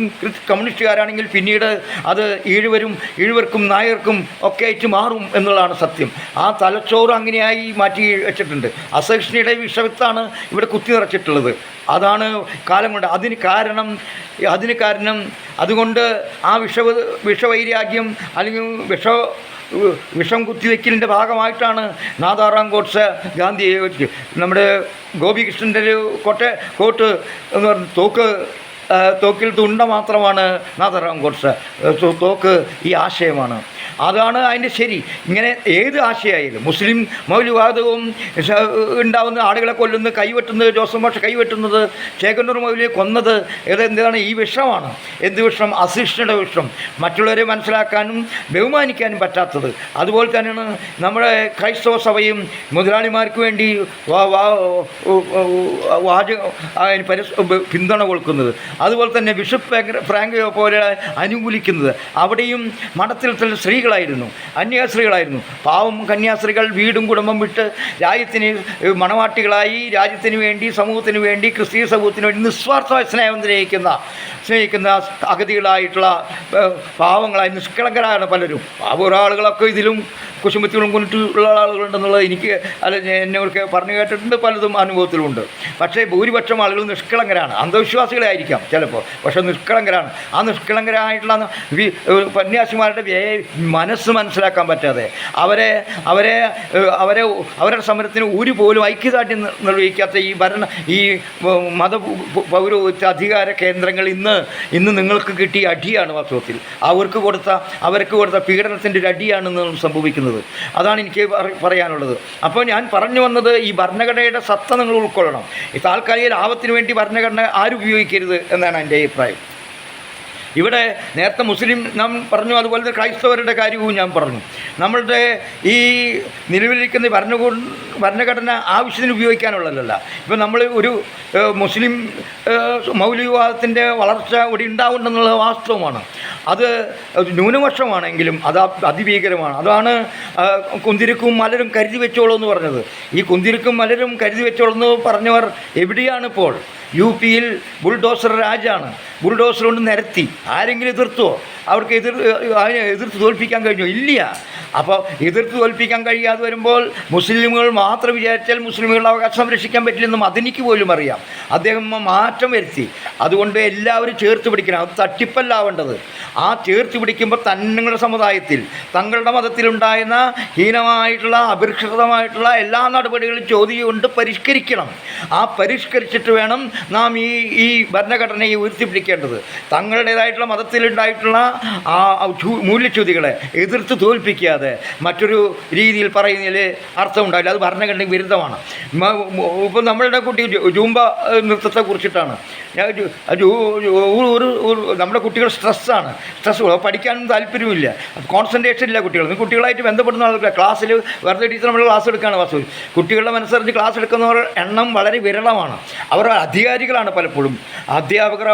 കമ്മ്യൂണിസ്റ്റുകാരാണെങ്കിൽ പിന്നീട് അത് ഈഴവർക്കും നായർക്കും ഒക്കെ ആയിട്ട് മാറും എന്നുള്ളതാണ് സത്യം. ആ തലച്ചോറ് അങ്ങനെയായി മാറ്റി വെച്ചിട്ടുണ്ട്. അസഹിഷ്ണുതയുടെ വിഷവിത്താണ് ഇവിടെ കുത്തി നിറച്ചിട്ടുള്ളത്. അതാണ് കാലം കൊണ്ട് അതിന് കാരണം അതുകൊണ്ട് ആ വിഷവൈരാഗ്യം അല്ലെങ്കിൽ വിഷം കുത്തിവെക്കലിൻ്റെ ഭാഗമായിട്ടാണ് നാഥാറാം ഗോഡ്സെ ഗാന്ധിയെ നമ്മുടെ ഗോപികൃഷ്ണൻ്റെ ഒരു കോട്ട് എന്ന് പറഞ്ഞ തോക്കിൽ തുണ്ട മാത്രമാണ് നാഥാറാം ഗോഡ്സെ. തോക്ക് ഈ ആശയമാണ്. അതാണ് അതിൻ്റെ ശരി. ഇങ്ങനെ ഏത് ആശയമായാലും മുസ്ലിം മൗലികവാദവും ഉണ്ടാവുന്ന ആളുകളെ കൊല്ലുന്നത്, കൈവെട്ടുന്നത്, ജോസഫ് മാഷ് കൈവെട്ടുന്നത്, ചേകന്നൂർ മൗലിയെ കൊന്നത് എന്താണ്? ഈ വിഷമാണ്. എന്ത് വിഷം? അസഹിഷ്ണുതയുടെ വിഷം. മറ്റുള്ളവരെ മനസ്സിലാക്കാനും ബഹുമാനിക്കാനും പറ്റാത്തത്. അതുപോലെ തന്നെയാണ് നമ്മുടെ ക്രൈസ്തവ സഭയും മുതലാളിമാർക്ക് വേണ്ടി പിന്തുണ കൊടുക്കുന്നത്. അതുപോലെ തന്നെ ബിഷപ്പ് ഫ്രാങ്കോ പോലെ അനുകൂലിക്കുന്നത്. അവിടെയും മഠത്തിൽ തന്നെ സ്ത്രീകളായിരുന്നു, അന്യാസ്ത്രീകളായിരുന്നു. പാവം കന്യാസ്ത്രീകൾ വീടും കുടുംബം വിട്ട് രാജ്യത്തിന് മണവാട്ടികളായി രാജ്യത്തിന് വേണ്ടി, സമൂഹത്തിന് വേണ്ടി, ക്രിസ്തീയ സമൂഹത്തിന് വേണ്ടി നിസ്വാർത്ഥമായി സ്നേഹിക്കുന്ന അഗതികളായിട്ടുള്ള പാവങ്ങളായി നിഷ്കളങ്കരാണ് പലരും. പാവ ആളുകളൊക്കെ ഇതിലും കുശുമത്തിലും കൊണ്ടിട്ടുള്ള ആളുകളുണ്ടെന്നുള്ളത് എനിക്ക് എന്നോർക്ക് പറഞ്ഞു കേട്ടിട്ടുണ്ട്, പലതും അനുഭവത്തിലുണ്ട്. പക്ഷേ ഭൂരിപക്ഷം ആളുകൾ നിഷ്കളങ്കരാണ്, അന്ധവിശ്വാസികളെ ആയിരിക്കാം ചിലപ്പോൾ, പക്ഷേ നിഷ്കളങ്കരാണ്. ആ നിഷ്കളങ്കരായിട്ടുള്ള സന്യാസിമാരുടെ മനസ്സ് മനസ്സിലാക്കാൻ പറ്റാതെ അവരുടെ സമരത്തിന് ഒരു പോലും ഐക്യദാർഢ്യം നിർവഹിക്കാത്ത ഈ മത പൗരോഹിത്യ അധികാര കേന്ദ്രങ്ങൾ ഇന്ന് നിങ്ങൾക്ക് കിട്ടിയ അടിയാണ് വാസ്തവത്തിൽ. അവർക്ക് കൊടുത്ത പീഡനത്തിൻ്റെ ഒരു അടിയാണെന്ന് സംഭവിക്കുന്നത്. അതാണ് എനിക്ക് പറയാനുള്ളത്. അപ്പോൾ ഞാൻ പറഞ്ഞു വന്നത്, ഈ ഭരണഘടനയുടെ സത്ത നിങ്ങൾ ഉൾക്കൊള്ളണം. ഈ താൽക്കാലിക ലാഭത്തിന് വേണ്ടി ഭരണഘടന ആരും ഉപയോഗിക്കരുത് എന്നാണ് എൻ്റെ അഭിപ്രായം. ഇവിടെ നേരത്തെ മുസ്ലിം നാം പറഞ്ഞു, അതുപോലെ ക്രൈസ്തവരുടെ കാര്യവും ഞാൻ പറഞ്ഞു. നമ്മളുടെ ഈ നിലവിലിരിക്കുന്ന ഭരണഘടന ആവശ്യത്തിന് ഉപയോഗിക്കാനുള്ളതല്ല. ഇപ്പം നമ്മൾ ഒരു മുസ്ലിം മൗലികവാദത്തിൻ്റെ വളർച്ച ഇവിടെ ഉണ്ടാവുണ്ടെന്നുള്ളത് വാസ്തവമാണ്. അത് ന്യൂനപക്ഷമാണെങ്കിലും അത് അതിഭീകരമാണ്. അതാണ് കുന്തിരിക്കും മലരും കരുതി വെച്ചോളൂ എന്ന് പറഞ്ഞത്. ഈ കുന്തിരിക്കും മലരും കരുതി വെച്ചോളൂ എന്ന് പറഞ്ഞവർ എവിടെയാണിപ്പോൾ? യു.പിയിൽ ബുൾഡോസർ രാജാണ്. ബുൾഡോസർ കൊണ്ട് നിരത്തി. ആരെങ്കിലും എതിർത്തോ? അവർക്ക് എതിർത്ത് തോൽപ്പിക്കാൻ കഴിഞ്ഞോ? ഇല്ല. അപ്പോൾ എതിർത്ത് തോൽപ്പിക്കാൻ കഴിയാതെ വരുമ്പോൾ മുസ്ലിമുകൾ മാത്രം വിചാരിച്ചാൽ മുസ്ലിമുകളുടെ അവകാശം സംരക്ഷിക്കാൻ പറ്റില്ലെന്നും അതെനിക്ക് പോലും അറിയാം. അദ്ദേഹം മാറ്റം വരുത്തി. അതുകൊണ്ട് എല്ലാവരും ചേർത്ത് പിടിക്കണം. അത് തട്ടിപ്പല്ലാവേണ്ടത്. ആ ചേർത്ത് പിടിക്കുമ്പോൾ തങ്ങളുടെ സമുദായത്തിൽ, തങ്ങളുടെ മതത്തിലുണ്ടായിരുന്ന ഹീനമായിട്ടുള്ള അപരിഷ്കൃതമായിട്ടുള്ള എല്ലാ നടപടികളും ചോദ്യം കൊണ്ട് പരിഷ്കരിക്കണം. ആ പരിഷ്കരിച്ചിട്ട് വേണം നാം ഈ ഭരണഘടനയെ ഉയർത്തിപ്പിടിക്കേണ്ടത്. തങ്ങളുടേതായിട്ടുള്ള മതത്തിലുണ്ടായിട്ടുള്ള ആ മൂല്യച്യുതികളെ എതിർത്ത് തോൽപ്പിക്കാതെ മറ്റൊരു രീതിയിൽ പറയുന്നതിൽ അർത്ഥമുണ്ടാവില്ല. അത് ഭരണഘടനയ്ക്ക് വിരുദ്ധമാണ്. ഇപ്പം നമ്മളുടെ കുട്ടി ജൂമ്പ നൃത്തത്തെ കുറിച്ചിട്ടാണ്. നമ്മുടെ കുട്ടികൾ സ്ട്രെസ്സാണ്. പഠിക്കാനും താല്പര്യമില്ല, കോൺസെൻട്രേഷൻ ഇല്ല കുട്ടികളായിട്ട് ബന്ധപ്പെടുന്ന ആളുകൾ. ക്ലാസ്സിൽ വെറുതെ ടീച്ചർ നമ്മൾ ക്ലാസ് എടുക്കുകയാണ് വാസ്തവത്തിൽ. കുട്ടികളുടെ മനസ്സറിഞ്ഞ് ക്ലാസ് എടുക്കുന്നവർ എണ്ണം വളരെ വിരളമാണ്. അവർ അധികാരികളാണ് പലപ്പോഴും. അധ്യാപകർ,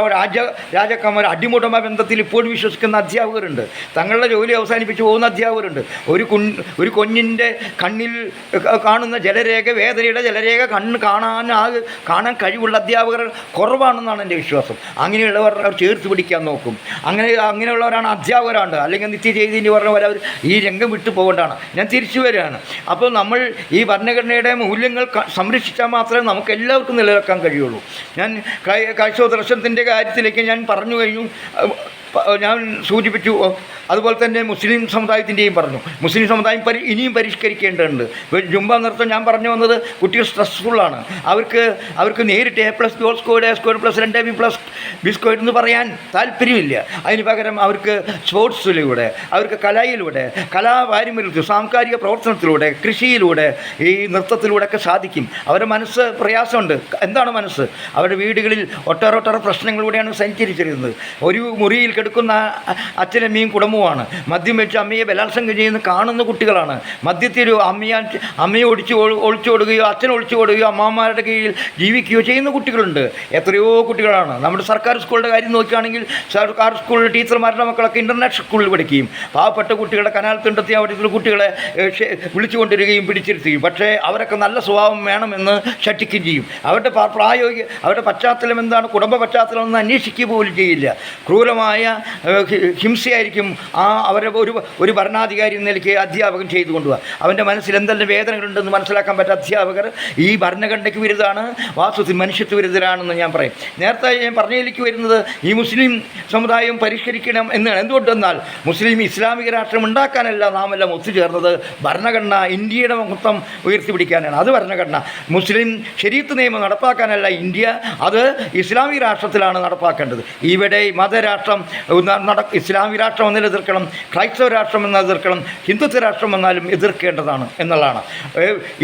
രാജാക്കന്മാർ, അടിമുടമ ബന്ധത്തിൽ ഇപ്പോഴും വിശ്വസിക്കുന്ന അധ്യാപകരുണ്ട്. തങ്ങളുടെ ജോലി അവസാനിപ്പിച്ച് പോകുന്ന അധ്യാപകരുണ്ട്. ഒരു കുഞ്ഞിൻ്റെ കണ്ണിൽ കാണുന്ന ജലരേഖ, വേദനയുടെ ജലരേഖ കാണാൻ കഴിവുള്ള അധ്യാപകർ കുറവാണെന്നാണ് എൻ്റെ വിശ്വാസം. അങ്ങനെയുള്ളവർ അവർ ചേർത്ത് പിടിക്കാൻ നോക്കും. അങ്ങനെയുള്ളവരാണ് അധ്യാപകരാണ്. അല്ലെങ്കിൽ നിത്യചൈതന്യം പറഞ്ഞവർ അവർ ഈ രംഗം വിട്ടു പോകേണ്ടതാണ്. ഞാൻ തിരിച്ചു വരികയാണ്. അപ്പോൾ നമ്മൾ ഈ ഭരണഘടനയുടെ മൂല്യങ്ങൾ സംരക്ഷിച്ചാൽ മാത്രമേ നമുക്ക് എല്ലാവർക്കും നിലനിൽക്കാൻ കഴിയുള്ളൂ. ഞാൻ കാഴ്ച ദർശനത്തിൻ്റെ കാര്യത്തിലേക്ക് ഞാൻ പറഞ്ഞു കഴിഞ്ഞു, ഞാൻ സൂചിപ്പിച്ചു. അതുപോലെ തന്നെ മുസ്ലിം സമുദായത്തിൻ്റെയും പറഞ്ഞു. മുസ്ലിം സമുദായം ഇനിയും പരിഷ്കരിക്കേണ്ടതുണ്ട്. ജുംബ നൃത്തം ഞാൻ പറഞ്ഞു വന്നത് കുട്ടികൾ സ്ട്രെസ്ഫുള്ളാണ്. അവർക്ക് നേരിട്ട് A+, B squared, A squared plus 2B+ B squared എന്ന് പറയാൻ താല്പര്യമില്ല. അതിന് പകരം അവർക്ക് സ്പോർട്സിലൂടെ, അവർക്ക് കലയിലൂടെ, കലാപാരമ്പര്യത്തിൽ, സാംസ്കാരിക പ്രവർത്തനത്തിലൂടെ, കൃഷിയിലൂടെ, ഈ നൃത്തത്തിലൂടെയൊക്കെ സാധിക്കും. അവരുടെ മനസ്സ് പ്രയാസമുണ്ട്. എന്താണ് മനസ്സ്? അവരുടെ വീടുകളിൽ ഒട്ടേറെ പ്രശ്നങ്ങളിലൂടെയാണ് സഞ്ചരിച്ചിരുന്നത്. ഒരു മുറിയിൽ കിടക്കുന്ന അച്ഛനമ്മയും കുടുംബവുമാണ്. മദ്യം വെച്ച് അമ്മയെ ബലാത്സംഗം ചെയ്യുന്ന കാണുന്ന കുട്ടികളാണ്. മദ്യത്തിൽ അമ്മയെ ഒളിച്ചോടുകയോ അച്ഛനെ ഒളിച്ചോടുകയോ അമ്മമാരുടെ കീഴിൽ ജീവിക്കുകയോ ചെയ്യുന്ന കുട്ടികളുണ്ട്. എത്രയോ കുട്ടികളാണ്. നമ്മുടെ സർക്കാർ സ്കൂളുടെ കാര്യം നോക്കുകയാണെങ്കിൽ സർക്കാർ സ്കൂളിലെ ടീച്ചർമാരുടെ മക്കളൊക്കെ ഇൻ്റർനാഷണൽ സ്കൂളിൽ പഠിക്കുകയും പാവപ്പെട്ട കുട്ടികളെ കനാൽ തുണ്ടെത്തിയ അവിടുത്തെ കുട്ടികളെ വിളിച്ചുകൊണ്ടിരിക്കുകയും പിടിച്ചിരുത്തുകയും. പക്ഷേ അവരൊക്കെ നല്ല സ്വഭാവം വേണമെന്ന് ശഠിക്കുകയും ചെയ്യും. അവരുടെ പശ്ചാത്തലം എന്താണ്, കുടുംബ പശ്ചാത്തലം എന്ന് അന്വേഷിക്കുക പോലും ചെയ്യില്ല. ക്രൂരമായ ഹിംസയായിരിക്കും അവരെ ഒരു ഭരണാധികാരി എന്ന നിലയ്ക്ക് അധ്യാപകൻ ചെയ്തു കൊണ്ടുപോകുക. അവൻ്റെ മനസ്സിൽ എന്തെല്ലാം വേദനകളുണ്ടെന്ന് മനസ്സിലാക്കാൻ പറ്റാത്ത അധ്യാപകർ ഈ ഭരണഘടനയ്ക്ക് വിരുദ്ധമാണ്, വാസ്തവത്തിൽ മനുഷ്യത്വ വിരുദ്ധരാണെന്ന് ഞാൻ പറയും. നേരത്തെ ഞാൻ പറഞ്ഞതിലേക്ക് വരുന്നത് ഈ മുസ്ലിം സമുദായം പരിഷ്കരിക്കണം എന്നാണ്. എന്തുകൊണ്ടെന്നാൽ മുസ്ലിം ഇസ്ലാമിക രാഷ്ട്രം ഉണ്ടാക്കാനല്ല നാം എല്ലാം ഒത്തുചേർന്നത്. ഭരണഘടന ഇന്ത്യയുടെ മഹത്വം ഉയർത്തിപ്പിടിക്കാനാണ്. അത് ഭരണഘടന. മുസ്ലിം ശരീഅത്ത് നിയമം നടപ്പാക്കാനല്ല ഇന്ത്യ, അത് ഇസ്ലാമിക രാഷ്ട്രത്തിലാണ് നടപ്പാക്കേണ്ടത്. ഇവിടെ മതരാഷ്ട്രം ഇസ്ലാമിക രാഷ്ട്രം വന്നാൽ എതിർക്കണം, ക്രൈസ്തവ രാഷ്ട്രം എന്നാൽ എതിർക്കണം, ഹിന്ദുത്വ രാഷ്ട്രം വന്നാലും എതിർക്കേണ്ടതാണ് എന്നുള്ളതാണ്.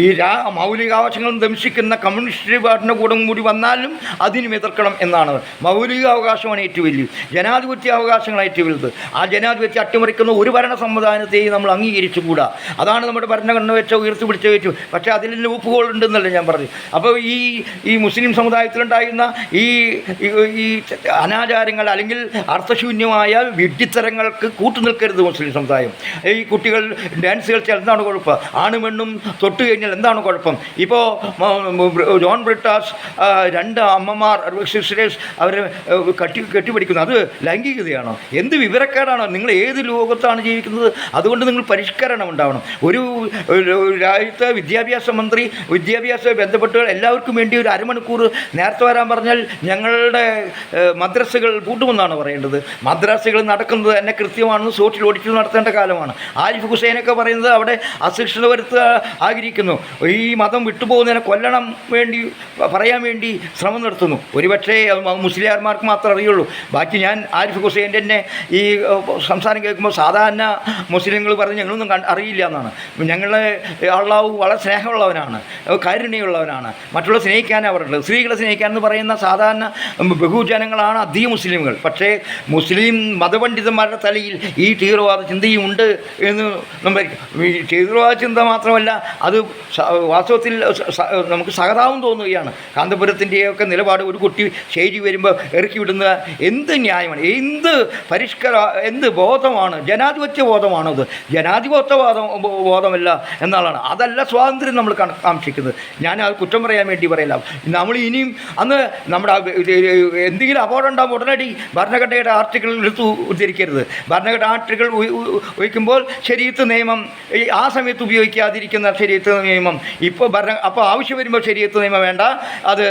ഈ മൗലികാവകാശങ്ങളും ദംശിക്കുന്ന കമ്മ്യൂണിസ്റ്റ് പാർട്ടിയുടെ കൂടെ കൂടി വന്നാലും അതിനും എതിർക്കണം എന്നാണ്. മൗലികാവകാശമാണ് ഏറ്റവും വലിയ, ജനാധിപത്യ അവകാശങ്ങളാണ് ഏറ്റവും വലുത്. ആ ജനാധിപത്യം അട്ടിമറിക്കുന്ന ഒരു ഭരണ സംവിധാനത്തെയും നമ്മൾ അംഗീകരിച്ചുകൂടാ. അതാണ് നമ്മുടെ ഭരണഘടന വെച്ച ഉയർത്തിപ്പിടിച്ച് വെച്ചു. പക്ഷേ അതിൽ ലൂപ്പുകളുണ്ടെന്നല്ല ഞാൻ പറഞ്ഞു. അപ്പോൾ ഈ മുസ്ലിം സമുദായത്തിലുണ്ടായിരുന്ന ഈ അനാചാരങ്ങൾ അല്ലെങ്കിൽ അർത്ഥശൂന്യമായ വിഡ്ഢിത്തരങ്ങൾക്ക് കൂട്ടുനിൽക്കരുത് മുസ്ലിം സമുദായം. ഈ കുട്ടികൾ ഡാൻസ് കളിച്ചാൽ എന്താണ് കുഴപ്പം? ആണും പെണ്ണും തൊട്ട് കഴിഞ്ഞാൽ എന്താണ് കുഴപ്പം? ഇപ്പോൾ ജോൺ ബ്രിട്ടാസ് 2 അമ്മമാർ സിസ്റ്റേഴ്സ് അവർ കെട്ടിപ്പിടിക്കുന്നു, അത് ലൈംഗികതയാണോ? എന്ത് വിവരക്കേടാണോ? നിങ്ങൾ ഏത് ലോകത്താണ് ജീവിക്കുന്നത്? അതുകൊണ്ട് നിങ്ങൾ പരിഷ്കരണം ഉണ്ടാവണം. ഒരു രാജ്യത്തെ വിദ്യാഭ്യാസ മന്ത്രി വിദ്യാഭ്യാസവുമായി ബന്ധപ്പെട്ട് എല്ലാവർക്കും വേണ്ടി ഒരു അരമണിക്കൂർ നേരത്തെ വരാൻ പറഞ്ഞാൽ ഞങ്ങളുടെ മദ്രസകൾ പൂട്ടുമെന്നാണ് പറയേണ്ടത്. മദ്രസകൾ നടക്കുന്നത് തന്നെ കൃത്യമാണെന്ന് സോഷ്യൽ ഓഡിറ്റ് നടത്തേണ്ട കാലമാണ്. ആരിഫ് ഹുസൈനൊക്കെ പറയുന്നത് അവിടെ അശിക്ഷത വരുത്തുക ആഗ്രഹിക്കുന്നു, ഈ മതം വിട്ടുപോകുന്നതിനെ കൊല്ലണം വേണ്ടി പറയാൻ വേണ്ടി ശ്രമം നടത്തുന്നു. ഒരുപക്ഷേ മുസ്ലിയാർമാർക്ക് മാത്രമേ അറിയുള്ളൂ. ബാക്കി ഞാൻ ആരിഫ് ഹുസൈൻ്റെ തന്നെ ഈ സംസാരം കേൾക്കുമ്പോൾ സാധാരണ മുസ്ലിങ്ങൾ പറഞ്ഞ് ഞങ്ങളൊന്നും അറിയില്ല എന്നാണ്. ഞങ്ങളെ അള്ളാഹു വളരെ സ്നേഹമുള്ളവനാണ്, കാരുണ്യമുള്ളവനാണ്, മറ്റുള്ള സ്നേഹിക്കാനാണ് പറഞ്ഞത്. സ്ത്രീകളെ സ്നേഹിക്കാനെന്ന് പറയുന്ന സാധാരണ ബഹുജനങ്ങളാണ് അധികം മുസ്ലിമുകൾ. പക്ഷേ മുസ്ലിം മതപണ്ഡിതന്മാരുടെ തലയിൽ ഈ തീവ്രവാദ ചിന്തയും ഉണ്ട് എന്ന് നമ്മൾ ഈ തീവ്രവാദ ചിന്ത മാത്രമല്ല, അത് വാസ്തവത്തിൽ നമുക്ക് സഹതാപം തോന്നുകയാണ്. കാന്തപുരത്തിൻ്റെയൊക്കെ നിലപാട്, ഒരു കുട്ടി സ്റ്റേജിൽ വരുമ്പോൾ ഇറക്കി വിടുന്ന എന്ത് ന്യായമാണ്, എന്ത് എന്ത് ബോധമാണ്, ജനാധിപത്യ ബോധമാണത്? ജനാധിപത്യ ബോധമല്ല എന്നുള്ളതാണ്. അതല്ല സ്വാതന്ത്ര്യം നമ്മൾ കാക്ഷിക്കുന്നത്. ഞാൻ അത് കുറ്റം പറയാൻ വേണ്ടി പറയില്ല. നമ്മൾ ഇനിയും അന്ന് നമ്മുടെ എന്തെങ്കിലും അപകടം ഉണ്ടാകുമ്പോൾ ഉടനടി ഭരണഘടനയുടെ ആർട്ടിക്കിൾ എടുത്ത് ഉദ്ധരിക്കരുത്. ഭരണഘടന ആർട്ടിക്കിൾ ഉപയോഗിക്കുമ്പോൾ ശരീഅത്ത് നിയമം ആ സമയത്ത് ഉപയോഗിക്കാതിരിക്കുന്ന ശരീഅത്ത് നിയമം അപ്പോൾ ആവശ്യം വരുമ്പോൾ ശരീഅത്ത് നിയമം വേണ്ട, അത്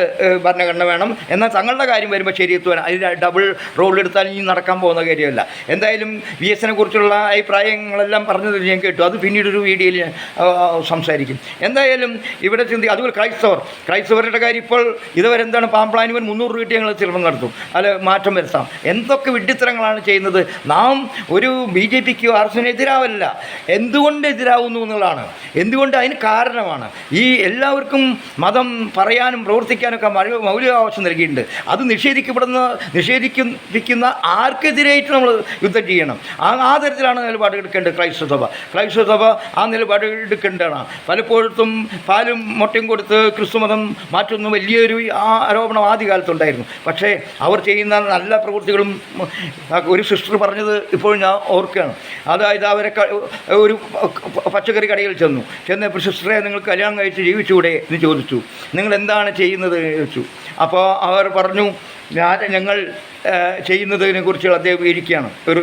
ഭരണഘടന വേണം. എന്നാൽ തങ്ങളുടെ കാര്യം വരുമ്പോൾ ശരീഅത്ത് വേണം. അതിൽ ഡബിൾ റോൾ എടുത്താൽ ഇനി നടക്കാൻ പോകുന്ന കാര്യമല്ല. എന്തായാലും VS കുറിച്ചുള്ള അഭിപ്രായങ്ങളെല്ലാം പറഞ്ഞത് ഞാൻ കേട്ടു. അത് പിന്നീടൊരു വീഡിയോയിൽ ഞാൻ സംസാരിക്കും. എന്തായാലും ഇവിടെ അതുപോലെ ക്രൈസ്തവരുടെ കാര്യം ഇപ്പോൾ ഇതുവരെ എന്താണ് പാമ്പ്ലാനിവൻ 300 രൂപ ഞങ്ങൾ ചിലപ്പം നടത്തും, അല്ല മാറ്റം വരുത്താം. എന്തൊക്കെ വിഡ്ഢിത്തരങ്ങളാണ് ചെയ്യുന്നത്. നാം ഒരു BJPക്കോ RSSനോ എതിരാവല്ല. എന്തുകൊണ്ട് എതിരാവുന്നു എന്നുള്ളതാണ്. എന്തുകൊണ്ട് അതിന് കാരണമാണ്. ഈ എല്ലാവർക്കും മതം പറയാനും പ്രവർത്തിക്കാനൊക്കെ മൗലികാവകാശം നൽകിയിട്ടുണ്ട്. അത് നിഷേധിക്കുന്ന ആർക്കെതിരായിട്ട് നമ്മൾ യുദ്ധം ചെയ്യണം. ആ തരത്തിലാണ് നിലപാട് എടുക്കേണ്ടത് ക്രൈസ്തവ സഭ ആ നിലപാട് എടുക്കേണ്ടതാണ്. പലപ്പോഴത്തും പാലും മുട്ടയും കൊടുത്ത് ക്രിസ്തുമതം മാറ്റുന്ന വലിയൊരു ആരോപണം ആദ്യകാലത്തുണ്ടായിരുന്നു. പക്ഷേ അവർ ചെയ്യുന്ന നല്ല പ്രവൃത്തികളും ഒരു സിസ്റ്റർ പറഞ്ഞത് ഇപ്പോൾ ഞാൻ ഓർക്കുകയാണ്. അതായത് അവരെ ഒരു പച്ചക്കറി കടയിൽ ചെന്നപ്പോൾ സിസ്റ്ററെ നിങ്ങൾക്ക് കല്യാണം കഴിച്ച് ജീവിച്ചുകൂടെ എന്ന് ചോദിച്ചു. നിങ്ങൾ എന്താണ് ചെയ്യുന്നത് എന്ന് ചോദിച്ചു. അപ്പോൾ അവർ പറഞ്ഞു ഞങ്ങൾ ചെയ്യുന്നതിനെ കുറിച്ച് അദ്ദേഹം ഇരിക്കുകയാണ്. ഒരു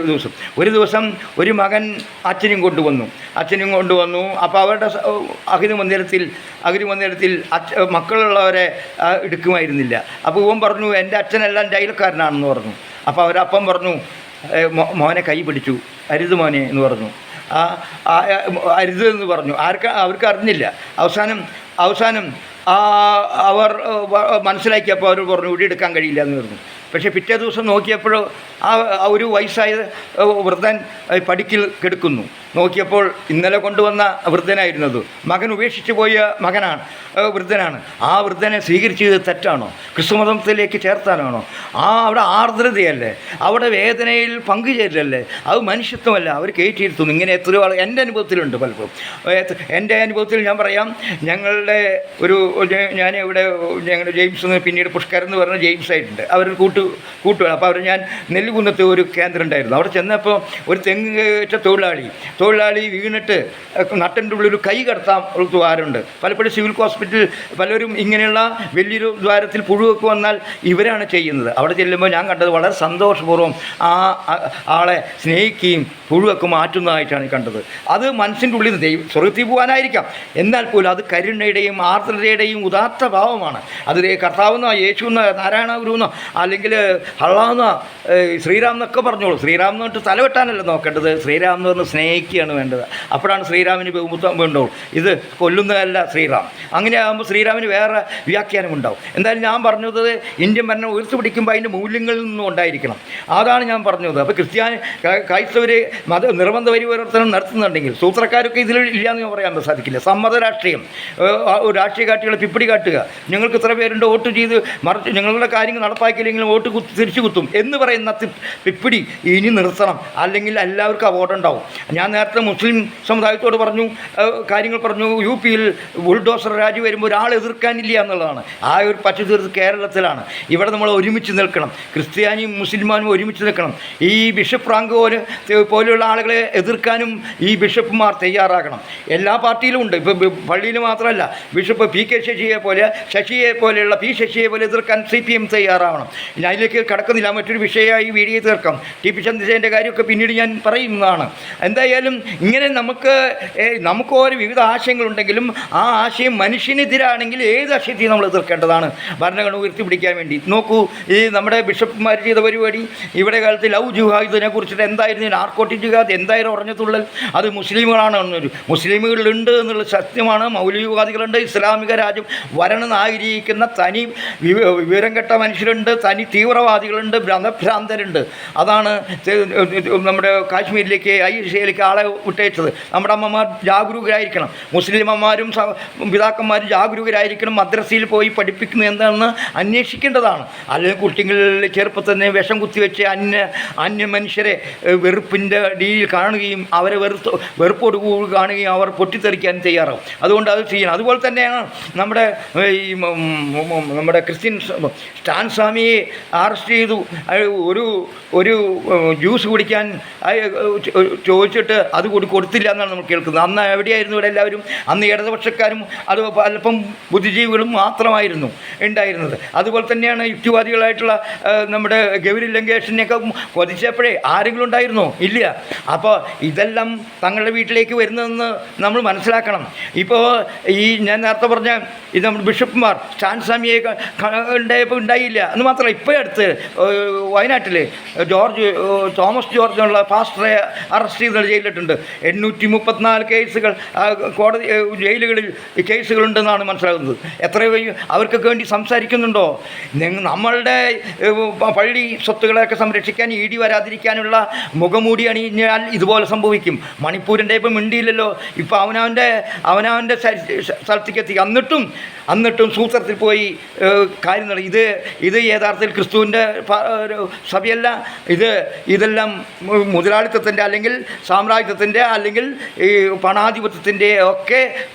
ദിവസം ഒരു മകൻ അച്ഛനും കൊണ്ടുവന്നു. അപ്പോൾ അവരുടെ അഗ്നിമന്ദിരത്തിൽ മക്കളുള്ളവരെ എടുക്കുമായിരുന്നില്ല. അപ്പോൾ ഇവൻ പറഞ്ഞു എൻ്റെ അച്ഛനെല്ലാം ജയിലക്കാരനാണെന്ന് പറഞ്ഞു. അപ്പോൾ അവരപ്പം പറഞ്ഞു മോനെ കൈ പിടിച്ചു, അരുത് മോനെ എന്ന് പറഞ്ഞു. അരുത് എന്ന് പറഞ്ഞു. അവർക്ക് അറിഞ്ഞില്ല. അവസാനം അവർ മനസ്സിലാക്കിയപ്പോൾ അവർ പറഞ്ഞു ഇവിടെ എടുക്കാൻ കഴിയില്ല എന്ന് പറഞ്ഞു. പക്ഷേ പിറ്റേ ദിവസം നോക്കിയപ്പോൾ ഒരു വയസ്സായ വൃദ്ധൻ പടിക്കിൽ കിടക്കുന്നു. നോക്കിയപ്പോൾ ഇന്നലെ കൊണ്ടുവന്ന വൃദ്ധനായിരുന്നത്. മകൻ ഉപേക്ഷിച്ച് പോയ വൃദ്ധനാണ്. ആ വൃദ്ധനെ സ്വീകരിച്ചത് തെറ്റാണോ? ക്രിസ്തുമതത്തിലേക്ക് ചേർത്താനാണോ? അവിടെ ആർദ്രതയല്ലേ, അവിടെ വേദനയിൽ പങ്കുചേരലല്ലേ, അത് മനുഷ്യത്വമല്ല. അവർ കയറ്റിയിരുത്തുന്നു. ഇങ്ങനെ എത്രയോ എൻ്റെ അനുഭവത്തിലുണ്ട്. പലപ്പോഴും എൻ്റെ അനുഭവത്തിൽ ഞാൻ പറയാം. ഞാനിവിടെ ഞങ്ങളുടെ ജെയിംസ് എന്ന് പിന്നീട് പുഷ്കരൻ എന്ന് പറഞ്ഞ ജെയിംസ് ആയിട്ടുണ്ട്. അവർ കൂട്ടുകയാണ്. അപ്പോൾ ഞാൻ നെല്ലിക്കുന്നത്ത് ഒരു കേന്ദ്രം ഉണ്ടായിരുന്നു. അവിടെ ചെന്നപ്പോൾ ഒരു തെങ്ങ് കയറ്റ തൊഴിലാളി വീണിട്ട് നട്ടൻ്റെ ഉള്ളിൽ ഒരു കൈ കടത്താൻ ഒരു ദ്വാരമുണ്ട്. പലപ്പോഴും സിവിൽ ഹോസ്പിറ്റൽ പലരും ഇങ്ങനെയുള്ള വലിയൊരു ദ്വാരത്തിൽ പുഴുവൊക്കെ വന്നാൽ ഇവരാണ് ചെയ്യുന്നത്. അവിടെ ചെല്ലുമ്പോൾ ഞാൻ കണ്ടത് വളരെ സന്തോഷപൂർവ്വം ആളെ സ്നേഹിക്കുകയും പുഴുവൊക്കെ മാറ്റുന്നതായിട്ടാണ് കണ്ടത്. അത് മനസ്സിൻ്റെ ഉള്ളിൽ സ്വർഗ്ഗത്തിൽ പോകാനായിരിക്കാം, എന്നാൽ പോലും അത് കരുണയുടെയും ആർദ്രതയുടെയും ഉദാത്ത ഭാവമാണ്. അത് കർത്താവെന്നോ യേശുവെന്നോ നാരായണ ഗുരുവെന്നോ അല്ലെങ്കിൽ അല്ലെങ്കിൽ ഹള്ളാന്ന ശ്രീരാം എന്നൊക്കെ പറഞ്ഞോളൂ. ശ്രീരാം എന്ന് പറഞ്ഞിട്ട് തലവെട്ടാനല്ല നോക്കേണ്ടത്, ശ്രീരാം എന്ന് പറഞ്ഞ് സ്നേഹിക്കുകയാണ് വേണ്ടത്. അപ്പോഴാണ് ശ്രീരാമിന് ബഹുമത്വം വേണ്ടുള്ളൂ. ഇത് കൊല്ലുന്നതല്ല ശ്രീറാം. അങ്ങനെ ആകുമ്പോൾ ശ്രീരാമിന് വേറെ വ്യാഖ്യാനം ഉണ്ടാവും. എന്തായാലും ഞാൻ പറഞ്ഞത് ഇന്ത്യൻ ഭരണം ഉയർത്തിപ്പിടിക്കുമ്പോൾ അതിൻ്റെ മൂല്യങ്ങളിൽ നിന്നും ഉണ്ടായിരിക്കണം. അതാണ് ഞാൻ പറഞ്ഞത്. അപ്പോൾ ക്രൈസ്തവർ നിർബന്ധ പരിവർത്തനം നടത്തുന്നുണ്ടെങ്കിൽ സൂത്രക്കാരൊക്കെ ഇതിൽ ഇല്ലയെന്ന് പറയാൻ സാധിക്കില്ല. സമ്മത രാഷ്ട്രീയം, രാഷ്ട്രീയ കക്ഷികളെ പിപ്പിടി കാട്ടുക, നിങ്ങൾക്ക് ഇത്ര പേരുണ്ട് വോട്ട് ചെയ്ത് മറിച്ച് നിങ്ങളുടെ കാര്യങ്ങൾ നടപ്പാക്കിയില്ലെങ്കിൽ വോട്ട് തിരിച്ചു കുത്തും എന്ന് പറയുന്ന പിപ്പിടി ഇനി നിർത്തണം. അല്ലെങ്കിൽ എല്ലാവർക്കും ആ വോട്ടുണ്ടാവും. ഞാൻ നേരത്തെ മുസ്ലിം സമുദായത്തോട് കാര്യങ്ങൾ പറഞ്ഞു. യു പിയിൽ ബുൾഡോസർ രാജ് വരുമ്പോൾ ഒരാൾ എതിർക്കാനില്ല എന്നുള്ളതാണ്. ആ ഒരു പച്ചതീർത്ത് കേരളത്തിലാണ്. ഇവിടെ നമ്മൾ ഒരുമിച്ച് നിൽക്കണം. ക്രിസ്ത്യാനിയും മുസ്ലിമാനും ഒരുമിച്ച് നിൽക്കണം. ഈ ബിഷപ്പ് റാങ്ക് പോലെയുള്ള ആളുകളെ എതിർക്കാനും ഈ ബിഷപ്പുമാർ തയ്യാറാകണം. എല്ലാ പാർട്ടിയിലും ഉണ്ട്. ഇപ്പോൾ പള്ളിയിൽ മാത്രമല്ല, ബിഷപ്പ് പി കെ ശശിയെ പോലെയുള്ള പി ശശിയെ പോലെ എതിർക്കാൻ CPM തയ്യാറാവണം. ഞാൻ അതിലേക്ക് കടക്കുന്നില്ല. മറ്റൊരു വിഷയമായി വീഡിയോ തീർക്കാം. ടി.പി. ചന്ദ്രശേഖരൻ്റെ കാര്യമൊക്കെ പിന്നീട് ഞാൻ പറയുന്നതാണ്. എന്തായാലും ഇങ്ങനെ നമുക്ക് ഓരോ വിവിധ ആശയങ്ങളുണ്ടെങ്കിലും ആ ആശയം മനുഷ്യനെതിരാണെങ്കിൽ ഏത് ആശയത്തെയും നമ്മൾ എതിർക്കേണ്ടതാണ് ഭരണഘടന ഉയർത്തിപ്പിടിക്കാൻ വേണ്ടി. നോക്കൂ, ഈ നമ്മുടെ ബിഷപ്പുമാർ ചെയ്ത പരിപാടി ഇവിടെ കാലത്ത് ലവ് ജിഹാദിനെ കുറിച്ചിട്ട് എന്തായിരുന്നു, നാർക്കോട്ടിക് ജിഹാദ് എന്തായാലും ഉറഞ്ഞത്തുള്ളൽ അത് മുസ്ലിമുകളാണ്. മുസ്ലിമുകളുണ്ട് എന്നുള്ള സത്യമാണ്. മൗലികവാദികളുണ്ട്, ഇസ്ലാമിക രാജ്യം വരണമെന്ന് ആഗ്രഹിക്കുന്ന തനി വിവരം കെട്ട മനുഷ്യരുണ്ട്, തനി തീവ്രവാദികളുണ്ട്, മതഭ്രാന്തരുണ്ട്. അതാണ് നമ്മുടെ കാശ്മീരിലേക്ക് ISIലേക്ക് ആളെ വിട്ടയച്ചത്. നമ്മുടെ അമ്മമാർ ജാഗരൂകരായിരിക്കണം. മുസ്ലിം അമ്മമാരും പിതാക്കന്മാരും ജാഗരൂകരായിരിക്കണം. മദ്രസയിൽ പോയി പഠിപ്പിക്കുന്നത് എന്താണെന്ന് അന്വേഷിക്കേണ്ടതാണ്. അല്ലെങ്കിൽ കുട്ടികളിൽ ചെറുപ്പത്തിൽ തന്നെ വിഷം കുത്തിവെച്ച് അന്യ മനുഷ്യരെ വെറുപ്പിൻ്റെ അടിയിൽ കാണുകയും അവരെ വെറുപ്പോട് കൂടി കാണുകയും അവർ പൊട്ടിത്തെറിക്കാൻ തയ്യാറാവും. അതുകൊണ്ട് അത് ചെയ്യണം. അതുപോലെ തന്നെയാണ് നമ്മുടെ ക്രിസ്ത്യൻ സ്റ്റാൻ സ്വാമിയെ അറസ്റ്റ് ചെയ്തു. ഒരു ജ്യൂസ് കുടിക്കാൻ ചോദിച്ചിട്ട് അത് കൊടുത്തില്ല എന്നാണ് നമ്മൾ കേൾക്കുന്നത്. അന്ന് എവിടെയായിരുന്നു ഇവിടെ എല്ലാവരും? അന്ന് ഇടതുപക്ഷക്കാരും അത് അല്പം ബുദ്ധിജീവികളും മാത്രമായിരുന്നു ഉണ്ടായിരുന്നത്. അതുപോലെ തന്നെയാണ് യുക്തിവാദികളായിട്ടുള്ള നമ്മുടെ ഗൗരി ലങ്കേഷിനെയൊക്കെ കൊതിച്ചപ്പോഴേ ആരെങ്കിലും ഉണ്ടായിരുന്നോ? ഇല്ല. അപ്പോൾ ഇതെല്ലാം തങ്ങളുടെ വീട്ടിലേക്ക് വരുന്നതെന്ന് നമ്മൾ മനസ്സിലാക്കണം. ഇപ്പോൾ ഞാൻ നേരത്തെ പറഞ്ഞ ഇത് നമ്മുടെ ബിഷപ്പുമാർ സ്റ്റാൻ സ്വാമിയെ ഉണ്ടായില്ല എന്ന് മാത്രമല്ല, ഇപ്പോൾ അടുത്ത് വയനാട്ടിൽ തോമസ് ജോർജ് എന്നുള്ള പാസ്റ്ററെ അറസ്റ്റ് ചെയ്ത് ജയിലിലിട്ടുണ്ട്. 834 കേസുകൾ കോടതി ജയിലുകളിൽ കേസുകളുണ്ടെന്നാണ് മനസ്സിലാകുന്നത്. എത്രയോ അവർക്കൊക്കെ വേണ്ടി സംസാരിക്കുന്നുണ്ടോ? നമ്മളുടെ പള്ളി സ്വത്തുക്കളെയൊക്കെ സംരക്ഷിക്കാൻ ED വരാതിരിക്കാനുള്ള മുഖമൂടി അണിഞ്ഞാൽ ഇതുപോലെ സംഭവിക്കും. മണിപ്പൂരിൻ്റെ ഇപ്പം മിണ്ടിയില്ലല്ലോ. ഇപ്പോൾ അവനവൻ്റെ സ്ഥലത്തേക്ക് എത്തി. എന്നിട്ടും സൂത്രത്തിൽ പോയി കാര്യം നടക്കും. ഇത് യഥാർത്ഥത്തിൽ ക്രിസ്തുവിൻ്റെ സഭയല്ല. ഇതെല്ലാം മുതലാളിത്തത്തിൻ്റെ അല്ലെങ്കിൽ സാമ്രാജ്യത്തിൻ്റെ അല്ലെങ്കിൽ ഈ പണാധിപത്യത്തിൻ്റെ ഒക്കെ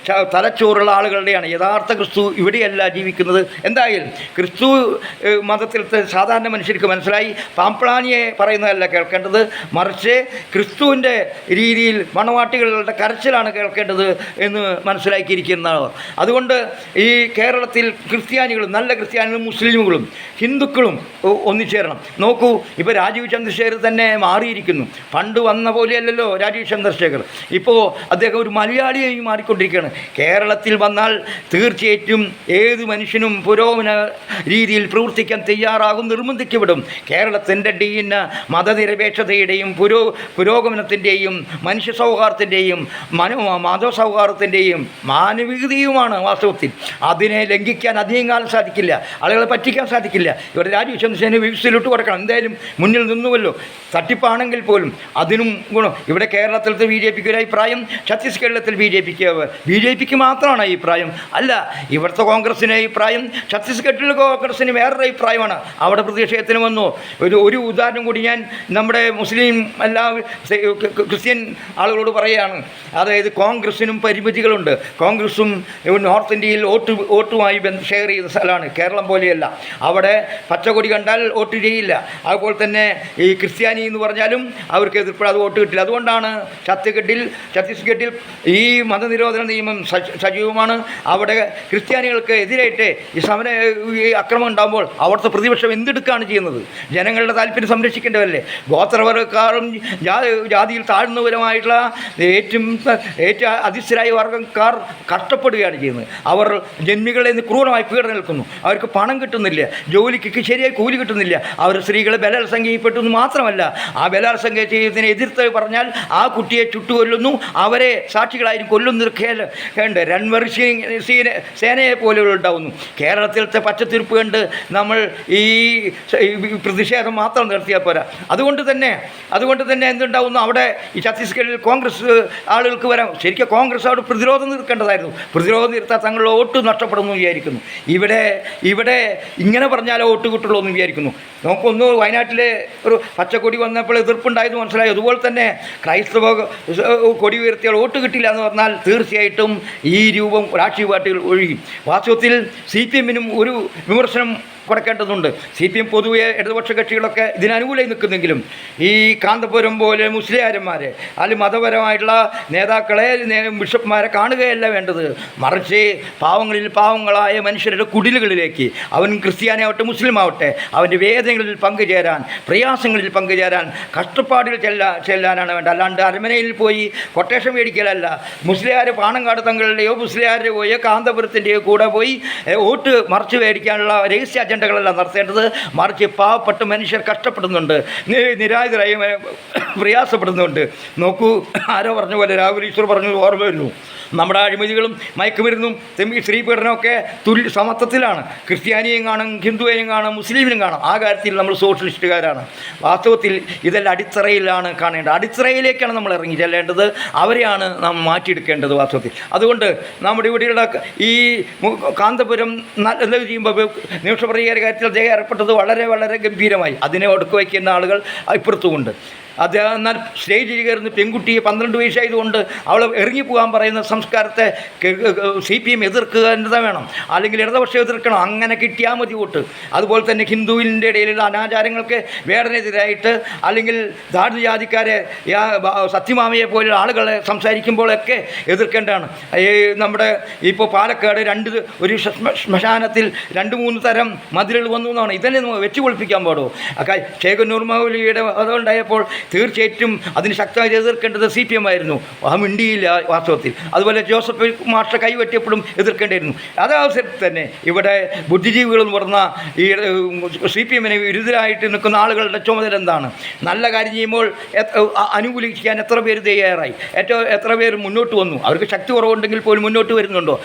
തലച്ചോറുള്ള ആളുകളുടെയാണ്. യഥാർത്ഥ ക്രിസ്തു ഇവിടെയല്ല ജീവിക്കുന്നത്. എന്തായാലും ക്രിസ്തു മതത്തിലത്തെ സാധാരണ മനുഷ്യർക്ക് മനസ്സിലായി. പാംപ്ലാനിയെ പറയുന്നതല്ല കേൾക്കേണ്ടത്, മറിച്ച് ക്രിസ്തുവിൻ്റെ രീതിയിൽ മണവാട്ടികളുടെ കരച്ചിലാണ് കേൾക്കേണ്ടത് എന്ന് മനസ്സിലാക്കിയിരിക്കുന്നവർ. അതുകൊണ്ട് ഈ കേരളത്തിൽ ക്രിസ്ത്യാനികളും നല്ല ക്രിസ്ത്യാനികളും മുസ്ലിമുകളും ഹിന്ദുക്കളും ഒന്നിച്ചേരണം. നോക്കൂ, ഇപ്പോൾ രാജീവ് ചന്ദ്രശേഖർ തന്നെ മാറിയിരിക്കുന്നു. പണ്ട് വന്ന പോലെയല്ലല്ലോ രാജീവ് ചന്ദ്രശേഖർ. ഇപ്പോൾ അദ്ദേഹം ഒരു മലയാളിയായി മാറിക്കൊണ്ടിരിക്കുകയാണ്. കേരളത്തിൽ വന്നാൽ തീർച്ചയായിട്ടും ഏത് മനുഷ്യനും പുരോഗമന രീതിയിൽ പ്രവർത്തിക്കാൻ തയ്യാറാകും, നിർബന്ധിക്കപ്പെടും. കേരളത്തിൻ്റെ DNA മതനിരപേക്ഷതയുടെയും പുരോഗമനത്തിൻ്റെയും മനുഷ്യ സൗഹാർദ്ദത്തിൻ്റെയും മതസൗഹാർദ്ദത്തിൻ്റെയും മാനവികതയുമാണ് വാസ്തവത്തിൽ. അതിനെ ലംഘിക്കാൻ അധികം കാലം സാധിക്കില്ല, ആളുകളെ പറ്റിക്കാൻ സാധിക്കില്ല. ഇവിടെ രാജീവ് ചന്ദ്രശേഖരന് വിസിലിട്ട് കൊടുക്കണം. എന്തായാലും മുന്നിൽ നിന്നുവല്ലോ. തട്ടിപ്പാണെങ്കിൽ പോലും അതിനും ഗുണം. ഇവിടെ കേരളത്തിലത്തെ BJPക്ക് ഒരു അഭിപ്രായം, ഛത്തീസ്ഗഡിലത്തിൽ BJPക്ക് മാത്രമാണ് അഭിപ്രായം. അല്ല, ഇവിടുത്തെ കോൺഗ്രസിന് അഭിപ്രായം, ഛത്തീസ്ഗഡിലെ കോൺഗ്രസിന് വേറൊരു അഭിപ്രായമാണ്. അവിടെ പ്രതിഷേധത്തിന് വന്നു. ഒരു ഉദാഹരണം കൂടി ഞാൻ നമ്മുടെ മുസ്ലിം ക്രിസ്ത്യൻ ആളുകളോട് പറയുകയാണ്. അതായത് കോൺഗ്രസിനും പരിമിതികളുണ്ട്. കോൺഗ്രസും നോർത്ത് ഇന്ത്യയിൽ വോട്ടുമായി ഷെയർ ചെയ്ത സ്ഥലമാണ്. കേരളം പോലെയല്ല. അവിടെ പച്ചക്കൊടി കണ്ടാൽ വോട്ട് ചെയ്യില്ല. അതുപോലെ തന്നെ ഈ ക്രിസ്ത്യാനി എന്ന് പറഞ്ഞാലും അവർക്ക് എതിർപ്പെടാതെ വോട്ട് കിട്ടില്ല. അതുകൊണ്ടാണ് ഛത്തീസ്ഗഡിൽ ഈ മതനിരോധന നിയമം സജീവമാണ്. അവിടെ ക്രിസ്ത്യാനികൾക്ക് എതിരായിട്ട് ഈ അക്രമം ഉണ്ടാകുമ്പോൾ അവിടുത്തെ പ്രതിപക്ഷം എന്തെടുക്കുകയാണ് ചെയ്യുന്നത്? ജനങ്ങളുടെ താല്പര്യം സംരക്ഷിക്കേണ്ടതല്ലേ? ഗോത്രവർഗക്കാരും ജാതിയിൽ താഴ്ന്നവരുമായിട്ടുള്ള ഏറ്റവും അതിസ്ഥരായ വർഗ്ഗക്കാർ കഷ്ടപ്പെടുകയാണ് ചെയ്യുന്നത്. അവർ ജന്മികളെ ക്രൂരമായി പീഡനം നിൽക്കുന്നു. അവർക്ക് പണം കിട്ടുന്നില്ല, ജോലിക്ക് ശരിയായി കൂലി കിട്ടുന്നില്ല. അവർ സ്ത്രീകളെ ബലാത്സംഗം ചെയ്യപ്പെട്ടു എന്ന് മാത്രമല്ല, ആ ബലാത്സംഗം ചെയ്തതിനെ എതിർത്ത് പറഞ്ഞാൽ ആ കുട്ടിയെ ചുട്ടുകൊല്ലുന്നു, അവരെ സാക്ഷികളായിരിക്കും കൊല്ലുന്നൊരു കേണ്ട് രൺവർ സേനയെ പോലെയുള്ള ഉണ്ടാവുന്നു. കേരളത്തിലത്തെ പച്ചത്തിരിപ്പ് കണ്ട് നമ്മൾ ഈ പ്രതിഷേധം മാത്രം നിർത്തിയാൽ പോരാ. അതുകൊണ്ട് തന്നെ എന്തുണ്ടാവുന്നു, അവിടെ ഈ ഛത്തീസ്ഗഡിൽ കോൺഗ്രസ് ആളുകൾക്ക് വരാം. ശരിക്കും കോൺഗ്രസ് അവിടെ പ്രതിരോധം നിർത്തേണ്ടതായിരുന്നു. പ്രതിരോധം നിർത്താൻ തങ്ങളുടെ വോട്ട് നഷ്ടപ്പെടുന്നു വിചാരിക്കുന്നു. ഇവിടെ ഇങ്ങനെ പറഞ്ഞാലേ വോട്ട് കിട്ടുള്ളൂ എന്ന് വിചാരിക്കുന്നു. നമുക്കൊന്ന് വയനാട്ടിലെ ഒരു പച്ചക്കൊടി വന്നപ്പോൾ എതിർപ്പുണ്ടായെന്ന് മനസ്സിലായി. അതുപോലെ തന്നെ ക്രൈസ്തവ കൊടി ഉയർത്തിയാൽ വോട്ട് കിട്ടില്ല എന്ന് പറഞ്ഞാൽ തീർച്ചയായിട്ടും ഈ രൂപം രാഷ്ട്രീയ പാർട്ടികൾ ഒഴുകി. വാസ്തവത്തിൽ CPM-നും ഒരു വിമർശനം കൊടുക്കേണ്ടതുണ്ട്. CPM പൊതുവെ ഇടതുപക്ഷ കക്ഷികളൊക്കെ ഇതിനനുകൂലമായി നിൽക്കുന്നെങ്കിലും ഈ കാന്തപുരം പോലെ മുസ്ലിയാരന്മാരെ അല്ലെങ്കിൽ മതപരമായിട്ടുള്ള നേതാക്കളെ ബിഷപ്പ്മാരെ കാണുകയല്ല വേണ്ടത്, മറിച്ച് പാവങ്ങളായ മനുഷ്യരുടെ കുടിലുകളിലേക്ക്, അവൻ ക്രിസ്ത്യാനിയാവട്ടെ മുസ്ലിം ആവട്ടെ, അവൻ്റെ വേദനകളിൽ പങ്കുചേരാൻ, പ്രയാസങ്ങളിൽ പങ്കുചേരാൻ, കഷ്ടപ്പാടുകൾ ചെല്ലാനാണ് വേണ്ടത്. അല്ലാണ്ട് അരമനയിൽ പോയി കൊട്ടേഷൻ മേടിക്കലല്ല. മുസ്ലിയാർ പാണങ്കാട് തങ്ങളുടെയോ മുസ്ലിയാരുടെ പോയോ കാന്തപുരത്തിൻ്റെയോ കൂടെ പോയി വോട്ട് മറിച്ച് മേടിക്കാനുള്ള രഹസ്യ അജണ്ടകളെല്ലാം നടത്തേണ്ടത്. മറിച്ച് പാവപ്പെട്ട മനുഷ്യർ കഷ്ടപ്പെടുന്നുണ്ട്, നിരായുധരായി പ്രയാസപ്പെടുന്നുണ്ട്. നോക്കൂ, ആരോ പറഞ്ഞ പോലെ രാഹുൽ ഈശ്വർ പറഞ്ഞു ഓർമ്മ വരുന്നു, നമ്മുടെ അഴിമതികളും മയക്കുമരുന്നും സ്ത്രീപീഡനമൊക്കെ സമത്വത്തിലാണ്. ക്രിസ്ത്യാനിയും കാണും, ഹിന്ദുവിനും കാണും, മുസ്ലിമിനും കാണും. ആ കാര്യത്തിൽ നമ്മൾ സോഷ്യലിസ്റ്റുകാരാണ്. വാസ്തവത്തിൽ ഇതെല്ലാം അടിത്തറയിലാണ് കാണേണ്ടത്. അടിത്തറയിലേക്കാണ് നമ്മൾ ഇറങ്ങി ചെല്ലേണ്ടത്. അവരെയാണ് നാം മാറ്റിയെടുക്കേണ്ടത് വാസ്തവത്തിൽ. അതുകൊണ്ട് നമ്മുടെ ഇവിടെയുള്ള ഈ കാന്തപുരം നല്ല ചെയ്യുമ്പോൾ നിമിഷപ്രതികാര കാര്യത്തിൽ അദ്ദേഹം ഏർപ്പെട്ടത് വളരെ വളരെ ഗംഭീരമായി. അതിനെ ഒടുക്കു വയ്ക്കുന്ന ആളുകൾ ഇപ്പുറത്തുമുണ്ട്. അത് എന്നാൽ സ്റ്റേജിൽ കയറുന്ന പെൺകുട്ടിയെ 12 വയസ്സായതുകൊണ്ട് അവൾ ഇറങ്ങിപ്പോകാൻ പറയുന്ന സംസ്കാരത്തെ CPM എതിർക്കുക എന്നതാ വേണം, അല്ലെങ്കിൽ ഇടതുപക്ഷം എതിർക്കണം. അങ്ങനെ കിട്ടിയാൽ മതി വോട്ട്. അതുപോലെ തന്നെ ഹിന്ദുവിൻ്റെ ഇടയിലുള്ള അനാചാരങ്ങൾക്ക് വേടനെതിരായിട്ട് അല്ലെങ്കിൽ ജാതിക്കാരെ സത്യമാമയെ പോലുള്ള ആളുകളെ സംസാരിക്കുമ്പോഴൊക്കെ എതിർക്കേണ്ടതാണ്. നമ്മുടെ ഇപ്പോൾ പാലക്കാട് ഒരു ശ്മശാനത്തിൽ 2-3 തരം മതിലുകൾ വന്നു എന്നാണ്. ഇതന്നെ വെച്ച് പൊളിപ്പിക്കാൻ പാടുമോ? ചേകന്നൂർ മൗലിയുടെ അതുണ്ടായപ്പോൾ തീർച്ചയായിട്ടും അതിന് ശക്തമായി എതിർക്കേണ്ടത് CPM ആയിരുന്നു. ആ മിണ്ടിയില്ല വാസ്തവത്തിൽ. അതുപോലെ ജോസഫ് മാസ്റ്റർ കൈവറ്റിയപ്പോഴും എതിർക്കേണ്ടിയിരുന്നു. അതേ അവസരത്തിൽ തന്നെ ഇവിടെ ബുദ്ധിജീവികളെന്ന് പറഞ്ഞ ഈ CPM-ന് വിരുദ്ധരായിട്ട് നിൽക്കുന്ന ആളുകളുടെ ചുമതല എന്താണ്? നല്ല കാര്യം ചെയ്യുമ്പോൾ അനുകൂലിക്കാൻ എത്ര പേര് തയ്യാറായി? എത്ര പേര് മുന്നോട്ട് വന്നു? അവർക്ക് ശക്തി കുറവുണ്ടെങ്കിൽ പോലും മുന്നോട്ട് വരുന്നുണ്ടോ?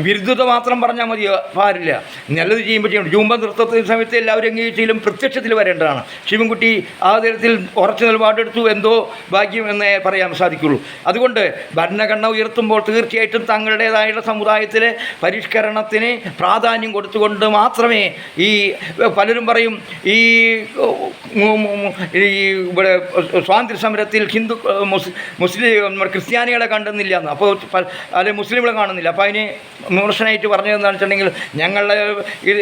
വിരുദ്ധത മാത്രം പറഞ്ഞാൽ മതി, പാടില്ല. നല്ലത് ചെയ്യുമ്പോൾ ചെയ്യണം. ജൂമ്പ നൃത്തത്തിന് സമയത്ത് എല്ലാവരും അംഗീകരിച്ചാലും പ്രത്യക്ഷത്തിൽ വരേണ്ടതാണ്. ശിവൻകുട്ടി ആ തരത്തിൽ ഉറച്ചു നിലപാടെടുത്തു, എന്തോ ഭാഗ്യം എന്നേ പറയാൻ സാധിക്കുള്ളൂ. അതുകൊണ്ട് ഭരണഘടന ഉയർത്തുമ്പോൾ തീർച്ചയായിട്ടും തങ്ങളുടേതായുള്ള സമുദായത്തിലെ പരിഷ്കരണത്തിന് പ്രാധാന്യം കൊടുത്തുകൊണ്ട് മാത്രമേ പലരും പറയും ഇവിടെ സ്വാതന്ത്ര്യ സമരത്തിൽ മുസ്ലിം ക്രിസ്ത്യാനികളെ കണ്ടെന്നില്ല എന്ന്, അപ്പോൾ അല്ലെങ്കിൽ മുസ്ലിങ്ങളെ കാണുന്നില്ല. അപ്പോൾ അതിന് വിമർശനമായിട്ട് പറഞ്ഞതെന്ന് വെച്ചിട്ടുണ്ടെങ്കിൽ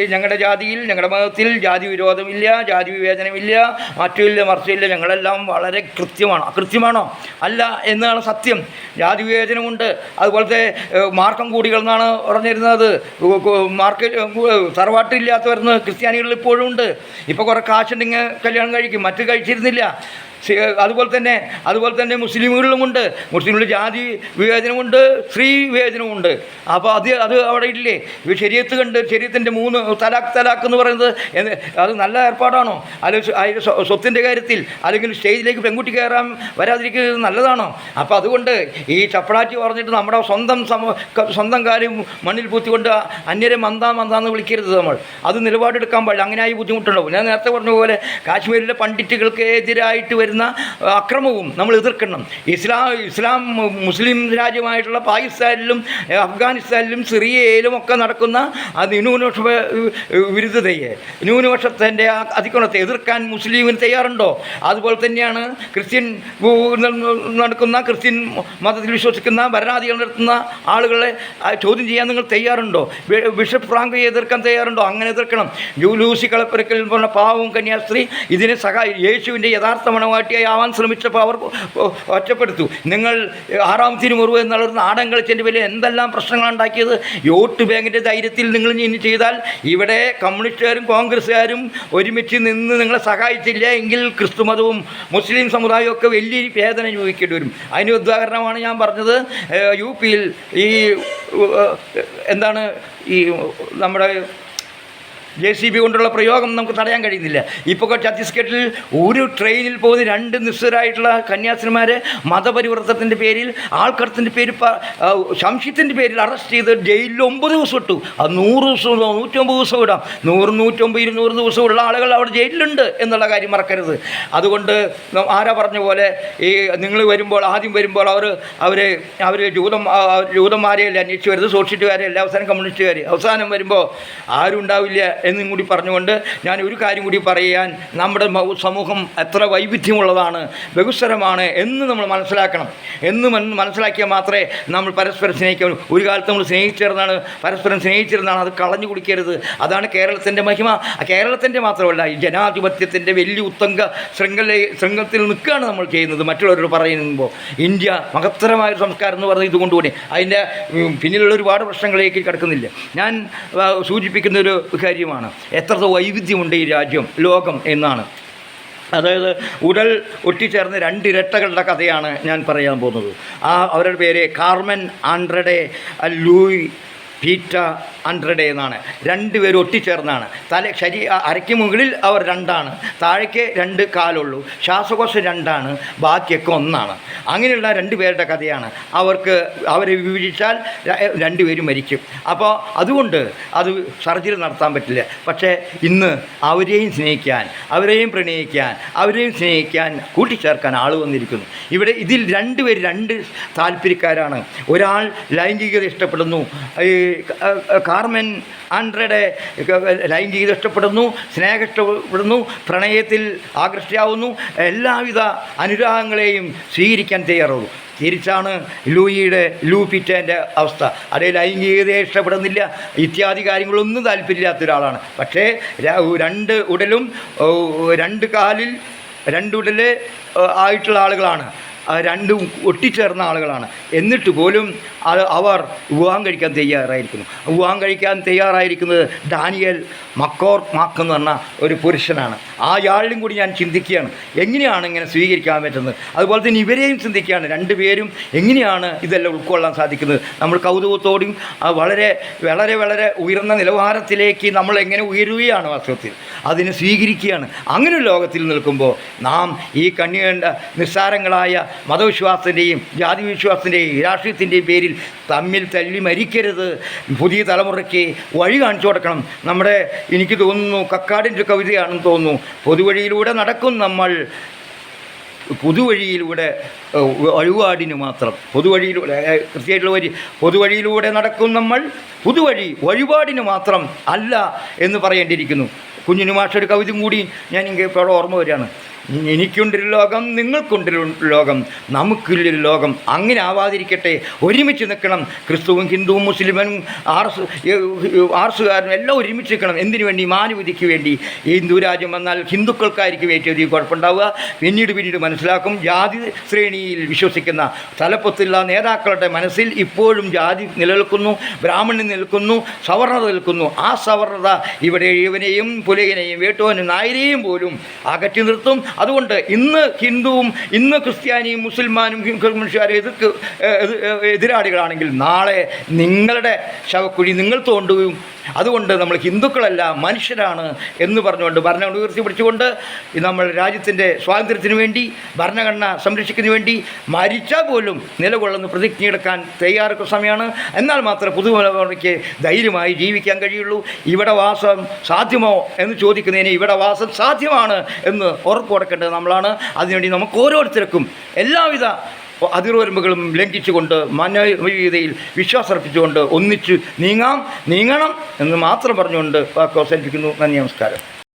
ഞങ്ങളുടെ ജാതിയിൽ, ഞങ്ങളുടെ മതത്തിൽ ജാതി വിരോധമില്ല, ജാതി വിവേചനമില്ല, മറ്റുമില്ല, മറിച്ചില്ല, ഞങ്ങളെല്ലാം വളരെ കൃത്യമാണോ? അല്ല എന്നാണ് സത്യം. ജാതി വിവേചനമുണ്ട്. അതുപോലത്തെ മാർക്കം കൂടികൾ എന്നാണ് പറഞ്ഞിരുന്നത്. തറവാട്ടില്ലാത്തവരുന്ന് ക്രിസ്ത്യാനികളിൽ ഇപ്പോഴും ഉണ്ട്. ഇപ്പോൾ കുറേ കാശുണ്ടെങ്കിൽ കല്യാണം കഴിക്കും, മറ്റു കഴിച്ചിരുന്നില്ല. അതുപോലെ തന്നെ മുസ്ലിമുകളിലുമുണ്ട്. മുസ്ലിമുകളിൽ ജാതി വിവേചനമുണ്ട്, സ്ത്രീ വിവേചനമുണ്ട്. അപ്പോൾ അത് അവിടെ ഇല്ലേ? ശരീഅത്ത് കണ്ട് ശരീഅത്തിൻ്റെ 3 തലാക്ക് എന്ന് പറയുന്നത് അത് നല്ല ഏർപ്പാടാണോ? അല്ലെങ്കിൽ സ്വത്തിൻ്റെ കാര്യത്തിൽ അല്ലെങ്കിൽ സ്റ്റേജിലേക്ക് പെൺകുട്ടി കയറാൻ വരാതിരിക്കുന്നത് നല്ലതാണോ? അപ്പോൾ അതുകൊണ്ട് ഈ ചപ്പളാറ്റി പറഞ്ഞിട്ട് നമ്മുടെ സ്വന്തം കാര്യം മണ്ണിൽ പൂത്തിക്കൊണ്ട് അന്യരെ മന്ദാന്ന് വിളിക്കരുത്. നമ്മൾ അത് നിലപാടെടുക്കാൻ പാടില്ല. അങ്ങനെയായി ബുദ്ധിമുട്ടുണ്ടാവും. ഞാൻ നേരത്തെ പറഞ്ഞ പോലെ കാശ്മീരിലെ പണ്ഡിറ്റുകൾക്ക് എതിരായിട്ട് വരുന്ന അക്രമവും നമ്മൾ എതിർക്കണം. ഇസ്ലാം മുസ്ലിം രാജ്യമായിട്ടുള്ള പാകിസ്ഥാനിലും അഫ്ഗാനിസ്ഥാനിലും സിറിയയിലും ഒക്കെ നടക്കുന്ന ന്യൂനപക്ഷ വിരുദ്ധതയെ, ന്യൂനപക്ഷത്തിൻ്റെ അതിക്രമത്തെ എതിർക്കാൻ മുസ്ലിമിന് തയ്യാറുണ്ടോ? അതുപോലെ തന്നെയാണ് ക്രിസ്ത്യൻ മതത്തിൽ വിശ്വസിക്കുന്ന ഭരണാധികാരികൾ നടത്തുന്ന ആളുകളെ ചോദ്യം ചെയ്യാൻ നിങ്ങൾ തയ്യാറുണ്ടോ? ബിഷപ്പ് ഫ്രാങ്കോയെ എതിർക്കാൻ തയ്യാറുണ്ടോ? അങ്ങനെ എതിർക്കണം. ലൂസി കളപ്പുരക്കൽ പറഞ്ഞ പാവവും കന്യാസ്ത്രീ ഇതിനെ യേശുവിൻ്റെ യഥാർത്ഥ മണവാട്ടിയായി ആവാൻ ശ്രമിച്ചപ്പോൾ അവർ ഒറ്റപ്പെടുത്തു. നിങ്ങൾ 6-ാം തിരുമുറിവ് എന്നുള്ള നാടൻ കളിച്ചതിൻ്റെ പേരിൽ എന്തെല്ലാം പ്രശ്നങ്ങളാണ് ഉണ്ടാക്കിയത്? വോട്ട് ബാങ്കിൻ്റെ ധൈര്യത്തിൽ നിങ്ങൾ ഇനി ചെയ്താൽ ഇവിടെ കമ്മ്യൂണിസ്റ്റുകാരും കോൺഗ്രസ്സുകാരും ഒരുമിച്ച് നിന്ന് നിങ്ങളെ സഹായിച്ചില്ല എങ്കിൽ ക്രിസ്തുമതവും മുസ്ലിം സമുദായവും ഒക്കെ വലിയ വേദന അനുഭവിക്കേണ്ടി വരും. അതിന് ഉദാഹരണമാണ് ഞാൻ പറഞ്ഞത്. UP-യിൽ നമ്മുടെ JCB കൊണ്ടുള്ള പ്രയോഗം നമുക്ക് തടയാൻ കഴിയുന്നില്ല. ഇപ്പോൾ ഛത്തീസ്ഗഡിൽ ഒരു ട്രെയിനിൽ പോകുന്ന 2 നിസ്സരായിട്ടുള്ള കന്യാസ്ത്രീമാരെ മതപരിവർത്തനത്തിൻ്റെ പേരിൽ, ആൾക്കടത്തിൻ്റെ പേരിൽ, സംശയത്തിൻ്റെ പേരിൽ അറസ്റ്റ് ചെയ്ത് ജയിലിൽ 9 ദിവസം ഇട്ടു. അത് 100 ദിവസവും 150 ദിവസം ഇടാം. 100, 150, 200 ദിവസമുള്ള ആളുകൾ അവിടെ ജയിലിലുണ്ട് എന്നുള്ള കാര്യം മറക്കരുത്. അതുകൊണ്ട് ആരാ പറഞ്ഞ പോലെ ഈ നിങ്ങൾ ആദ്യം വരുമ്പോൾ അവർ ജൂതന്മാരെയല്ല അന്വേഷിച്ച് വരുന്നത്, സോഷ്യലിസ്റ്റുകാരെയല്ല, അവസാനം കമ്മ്യൂണിസ്റ്റുകാർ, അവസാനം വരുമ്പോൾ ആരും ഉണ്ടാവില്ല എന്നും കൂടി പറഞ്ഞുകൊണ്ട് ഞാൻ ഒരു കാര്യം കൂടി പറയാൻ, നമ്മുടെ സമൂഹം എത്ര വൈവിധ്യമുള്ളതാണ്, ബഹുസ്വരമാണ് എന്ന് നമ്മൾ മനസ്സിലാക്കണം. മനസ്സിലാക്കിയാൽ മാത്രമേ നമ്മൾ പരസ്പരം സ്നേഹിക്കാൻ. ഒരു കാലത്ത് നമ്മൾ പരസ്പരം സ്നേഹിച്ചിരുന്നാണ്, അത് കളഞ്ഞു കുടിക്കരുത്. അതാണ് കേരളത്തിൻ്റെ മഹിമ. കേരളത്തിൻ്റെ മാത്രമല്ല, ഈ ജനാധിപത്യത്തിൻ്റെ വലിയ ഉത്തംഗ ശൃംഖലത്തിൽ നിൽക്കുകയാണ് നമ്മൾ ചെയ്യുന്നത്. മറ്റുള്ളവരോട് പറയുമ്പോൾ ഇന്ത്യ മഹത്തരമായൊരു സംസ്കാരം എന്ന് പറയുന്നത് ഇതുകൊണ്ടുകൂടി, അതിൻ്റെ പിന്നിലുള്ള ഒരുപാട് പ്രശ്നങ്ങളിലേക്ക് കിടക്കുന്നില്ല. ഞാൻ സൂചിപ്പിക്കുന്ന ഒരു കാര്യമാണ്, എത്ര വൈവിധ്യമുണ്ട് ഈ രാജ്യം, ലോകം എന്നാണ്. അതായത് ഉടൽ ഒട്ടിച്ചേർന്ന് 2 ഇരട്ടകളുടെ കഥയാണ് ഞാൻ പറയാൻ പോകുന്നത്. അവരുടെ പേര് കാർമൻ ആൻഡ്രഡെ ലൂയി പീറ്റ ആൻഡ്രഡെ എന്നാണ്. 2 പേരും ഒട്ടിച്ചേർന്നാണ്. അരയ്ക്ക് മുകളിൽ അവർ 2ആണ്, താഴേക്ക് 2 കാലുള്ളൂ, ശ്വാസകോശം 2ആണ്, ബാക്കിയൊക്കെ 1ആണ്. അങ്ങനെയുള്ള 2 പേരുടെ കഥയാണ്. അവരെ വിഭജിച്ചാൽ 2 പേരും മരിക്കും. അപ്പോൾ അതുകൊണ്ട് അത് സർജറി നടത്താൻ പറ്റില്ല. പക്ഷേ ഇന്ന് അവരെയും സ്നേഹിക്കാൻ, അവരെയും പ്രണയിക്കാൻ, അവരെയും സ്നേഹിക്കാൻ, കൂട്ടിച്ചേർക്കാൻ ആൾ വന്നിരിക്കുന്നു. ഇതിൽ 2 പേര് 2 താല്പര്യക്കാരാണ്. ഒരാൾ ലൈംഗികത ഇഷ്ടപ്പെടുന്നു, കാർമൻ ആൻഡ്രഡെ ലൈംഗികത ഇഷ്ടപ്പെടുന്നു, സ്നേഹം ഇഷ്ടപ്പെടുന്നു, പ്രണയത്തിൽ ആകർഷ്ടയാവുന്നു, എല്ലാവിധ അനുരാഗങ്ങളെയും സ്വീകരിക്കാൻ തയ്യാറാവുന്നു. തിരിച്ചാണ് ലൂ പീറ്റേൻ്റെ അവസ്ഥ. അതേ ലൈംഗികതയെ ഇഷ്ടപ്പെടുന്നില്ല, ഇത്യാദി കാര്യങ്ങളൊന്നും താല്പര്യമില്ലാത്ത ഒരാളാണ്. പക്ഷേ 2 ഉടലും 2 കാലിൽ 2 ഉടല് ആയിട്ടുള്ള ആളുകളാണ്, 2 ഒട്ടിച്ചേർന്ന ആളുകളാണ്. എന്നിട്ട് പോലും അവർ വിവാഹം കഴിക്കാൻ തയ്യാറായിരിക്കുന്നത് ഡാനിയൽ മക്കോർമാക്ക് എന്ന് പറഞ്ഞ ഒരു പുരുഷനാണ്. ആയാളിലും കൂടി ഞാൻ ചിന്തിക്കുകയാണ്, എങ്ങനെയാണ് ഇങ്ങനെ സ്വീകരിക്കാൻ പറ്റുന്നത്. അതുപോലെ തന്നെ ഇവരെയും ചിന്തിക്കുകയാണ്, 2 പേരും എങ്ങനെയാണ് ഇതെല്ലാം ഉൾക്കൊള്ളാൻ സാധിക്കുന്നത്. നമ്മൾ കൗതുകത്തോടും വളരെ വളരെ വളരെ ഉയർന്ന നിലവാരത്തിലേക്ക് നമ്മൾ എങ്ങനെ ഉയരുകയാണ്, വാസ്തവത്തിൽ അതിനെ സ്വീകരിക്കുകയാണ്. അങ്ങനെ ഒരു ലോകത്തിൽ നിൽക്കുമ്പോൾ നാം ഈ കണ്ണികണ്ട നിസ്സാരങ്ങളായ മതവിശ്വാസത്തിൻ്റെയും ജാതിവിശ്വാസത്തിൻ്റെയും രാഷ്ട്രീയത്തിൻ്റെയും പേരിൽ തമ്മിൽ തല്ലി മരിക്കരുത്. പുതിയ തലമുറയ്ക്ക് വഴി കാണിച്ചു കൊടുക്കണം. എനിക്ക് തോന്നുന്നു കക്കാടിൻ്റെ ഒരു കവിതയാണെന്ന് തോന്നുന്നു, പൊതുവഴിയിലൂടെ നടക്കും നമ്മൾ, പുതുവഴിയിലൂടെ വഴിപാടിന് മാത്രം, കൃത്യമായിട്ടുള്ള വരി, പൊതുവഴിയിലൂടെ നടക്കും നമ്മൾ, പുതുവഴി വഴിപാടിന് മാത്രം അല്ല എന്ന് പറയേണ്ടിയിരിക്കുന്നു. കുഞ്ഞിനു മാഷൊരു കവിതയും കൂടി ഞാൻ ഇപ്പോൾ ഓർമ്മ വരികയാണ്. എനിക്കുണ്ടൊരു ലോകം, നിങ്ങൾക്കുണ്ടൊരു ലോകം, നമുക്കുള്ളൊരു ലോകം. അങ്ങനെ ആവാതിരിക്കട്ടെ. ഒരുമിച്ച് നിൽക്കണം. ക്രിസ്തുവും ഹിന്ദുവും മുസ്ലിമും ആർസുകാരനും എല്ലാം ഒരുമിച്ച് നിൽക്കണം. എന്തിനു വേണ്ടി? മാനവിധിക്ക് വേണ്ടി. ഈ ഹിന്ദു രാജ്യം വന്നാൽ ഹിന്ദുക്കൾക്കായിരിക്കും ഏറ്റവും അധികം കുഴപ്പമുണ്ടാവുക. പിന്നീട് മനസ്സിലാക്കും, ജാതി ശ്രേണിയിൽ വിശ്വസിക്കുന്ന തലപ്പത്തുള്ള നേതാക്കളുടെ മനസ്സിൽ ഇപ്പോഴും ജാതി നിലനിൽക്കുന്നു, ബ്രാഹ്മണ്യം നിൽക്കുന്നു, സവർണത നിൽക്കുന്നു. ആ സവർണത ഇവിടെ ഇവനെയും പുലയനെയും വേട്ടുവനും നായരെയും പോലും അകറ്റി നിർത്തും. അതുകൊണ്ട് ഇന്ന് ഹിന്ദുവും ഇന്ന് ക്രിസ്ത്യാനിയും മുസൽമാനും മനുഷ്യരെ എതിരാളികളാണെങ്കിൽ നാളെ നിങ്ങളുടെ ശവക്കുഴി നിങ്ങൾ തോണ്ടുകയും. അതുകൊണ്ട് നമ്മൾ ഹിന്ദുക്കളല്ല, മനുഷ്യരാണ് എന്ന് പറഞ്ഞുകൊണ്ട് ഭരണഘടന ഉയർത്തിപ്പിടിച്ചുകൊണ്ട് നമ്മൾ രാജ്യത്തിൻ്റെ സ്വാതന്ത്ര്യത്തിന് വേണ്ടി, ഭരണഘടന സംരക്ഷിക്കുന്നതിന് വേണ്ടി മരിച്ചാൽ പോലും നിലകൊള്ളുന്ന പ്രതിജ്ഞയെടുക്കാൻ തയ്യാറെടുക്കുന്ന സമയമാണ്. എന്നാൽ മാത്രമേ പുതുതലമുറയ്ക്ക് ധൈര്യമായി ജീവിക്കാൻ കഴിയുള്ളൂ. ഇവിടെ വാസം സാധ്യമോ എന്ന് ചോദിക്കുന്നതിന് ഇവിടെ വാസം സാധ്യമാണ് എന്ന് ഉറപ്പ് കൊടുക്കേണ്ടത് നമ്മളാണ്. അതിനുവേണ്ടി നമുക്ക് ഓരോരുത്തർക്കും എല്ലാവിധ അതിർവരമ്പുകളും ലംഘിച്ചുകൊണ്ട് മാനവികതയിൽ വിശ്വാസർപ്പിച്ചുകൊണ്ട് ഒന്നിച്ച് നീങ്ങണം എന്ന് മാത്രം പറഞ്ഞുകൊണ്ട് വാക്ക് അവസാനിപ്പിക്കുന്നു. നന്ദി, നമസ്കാരം.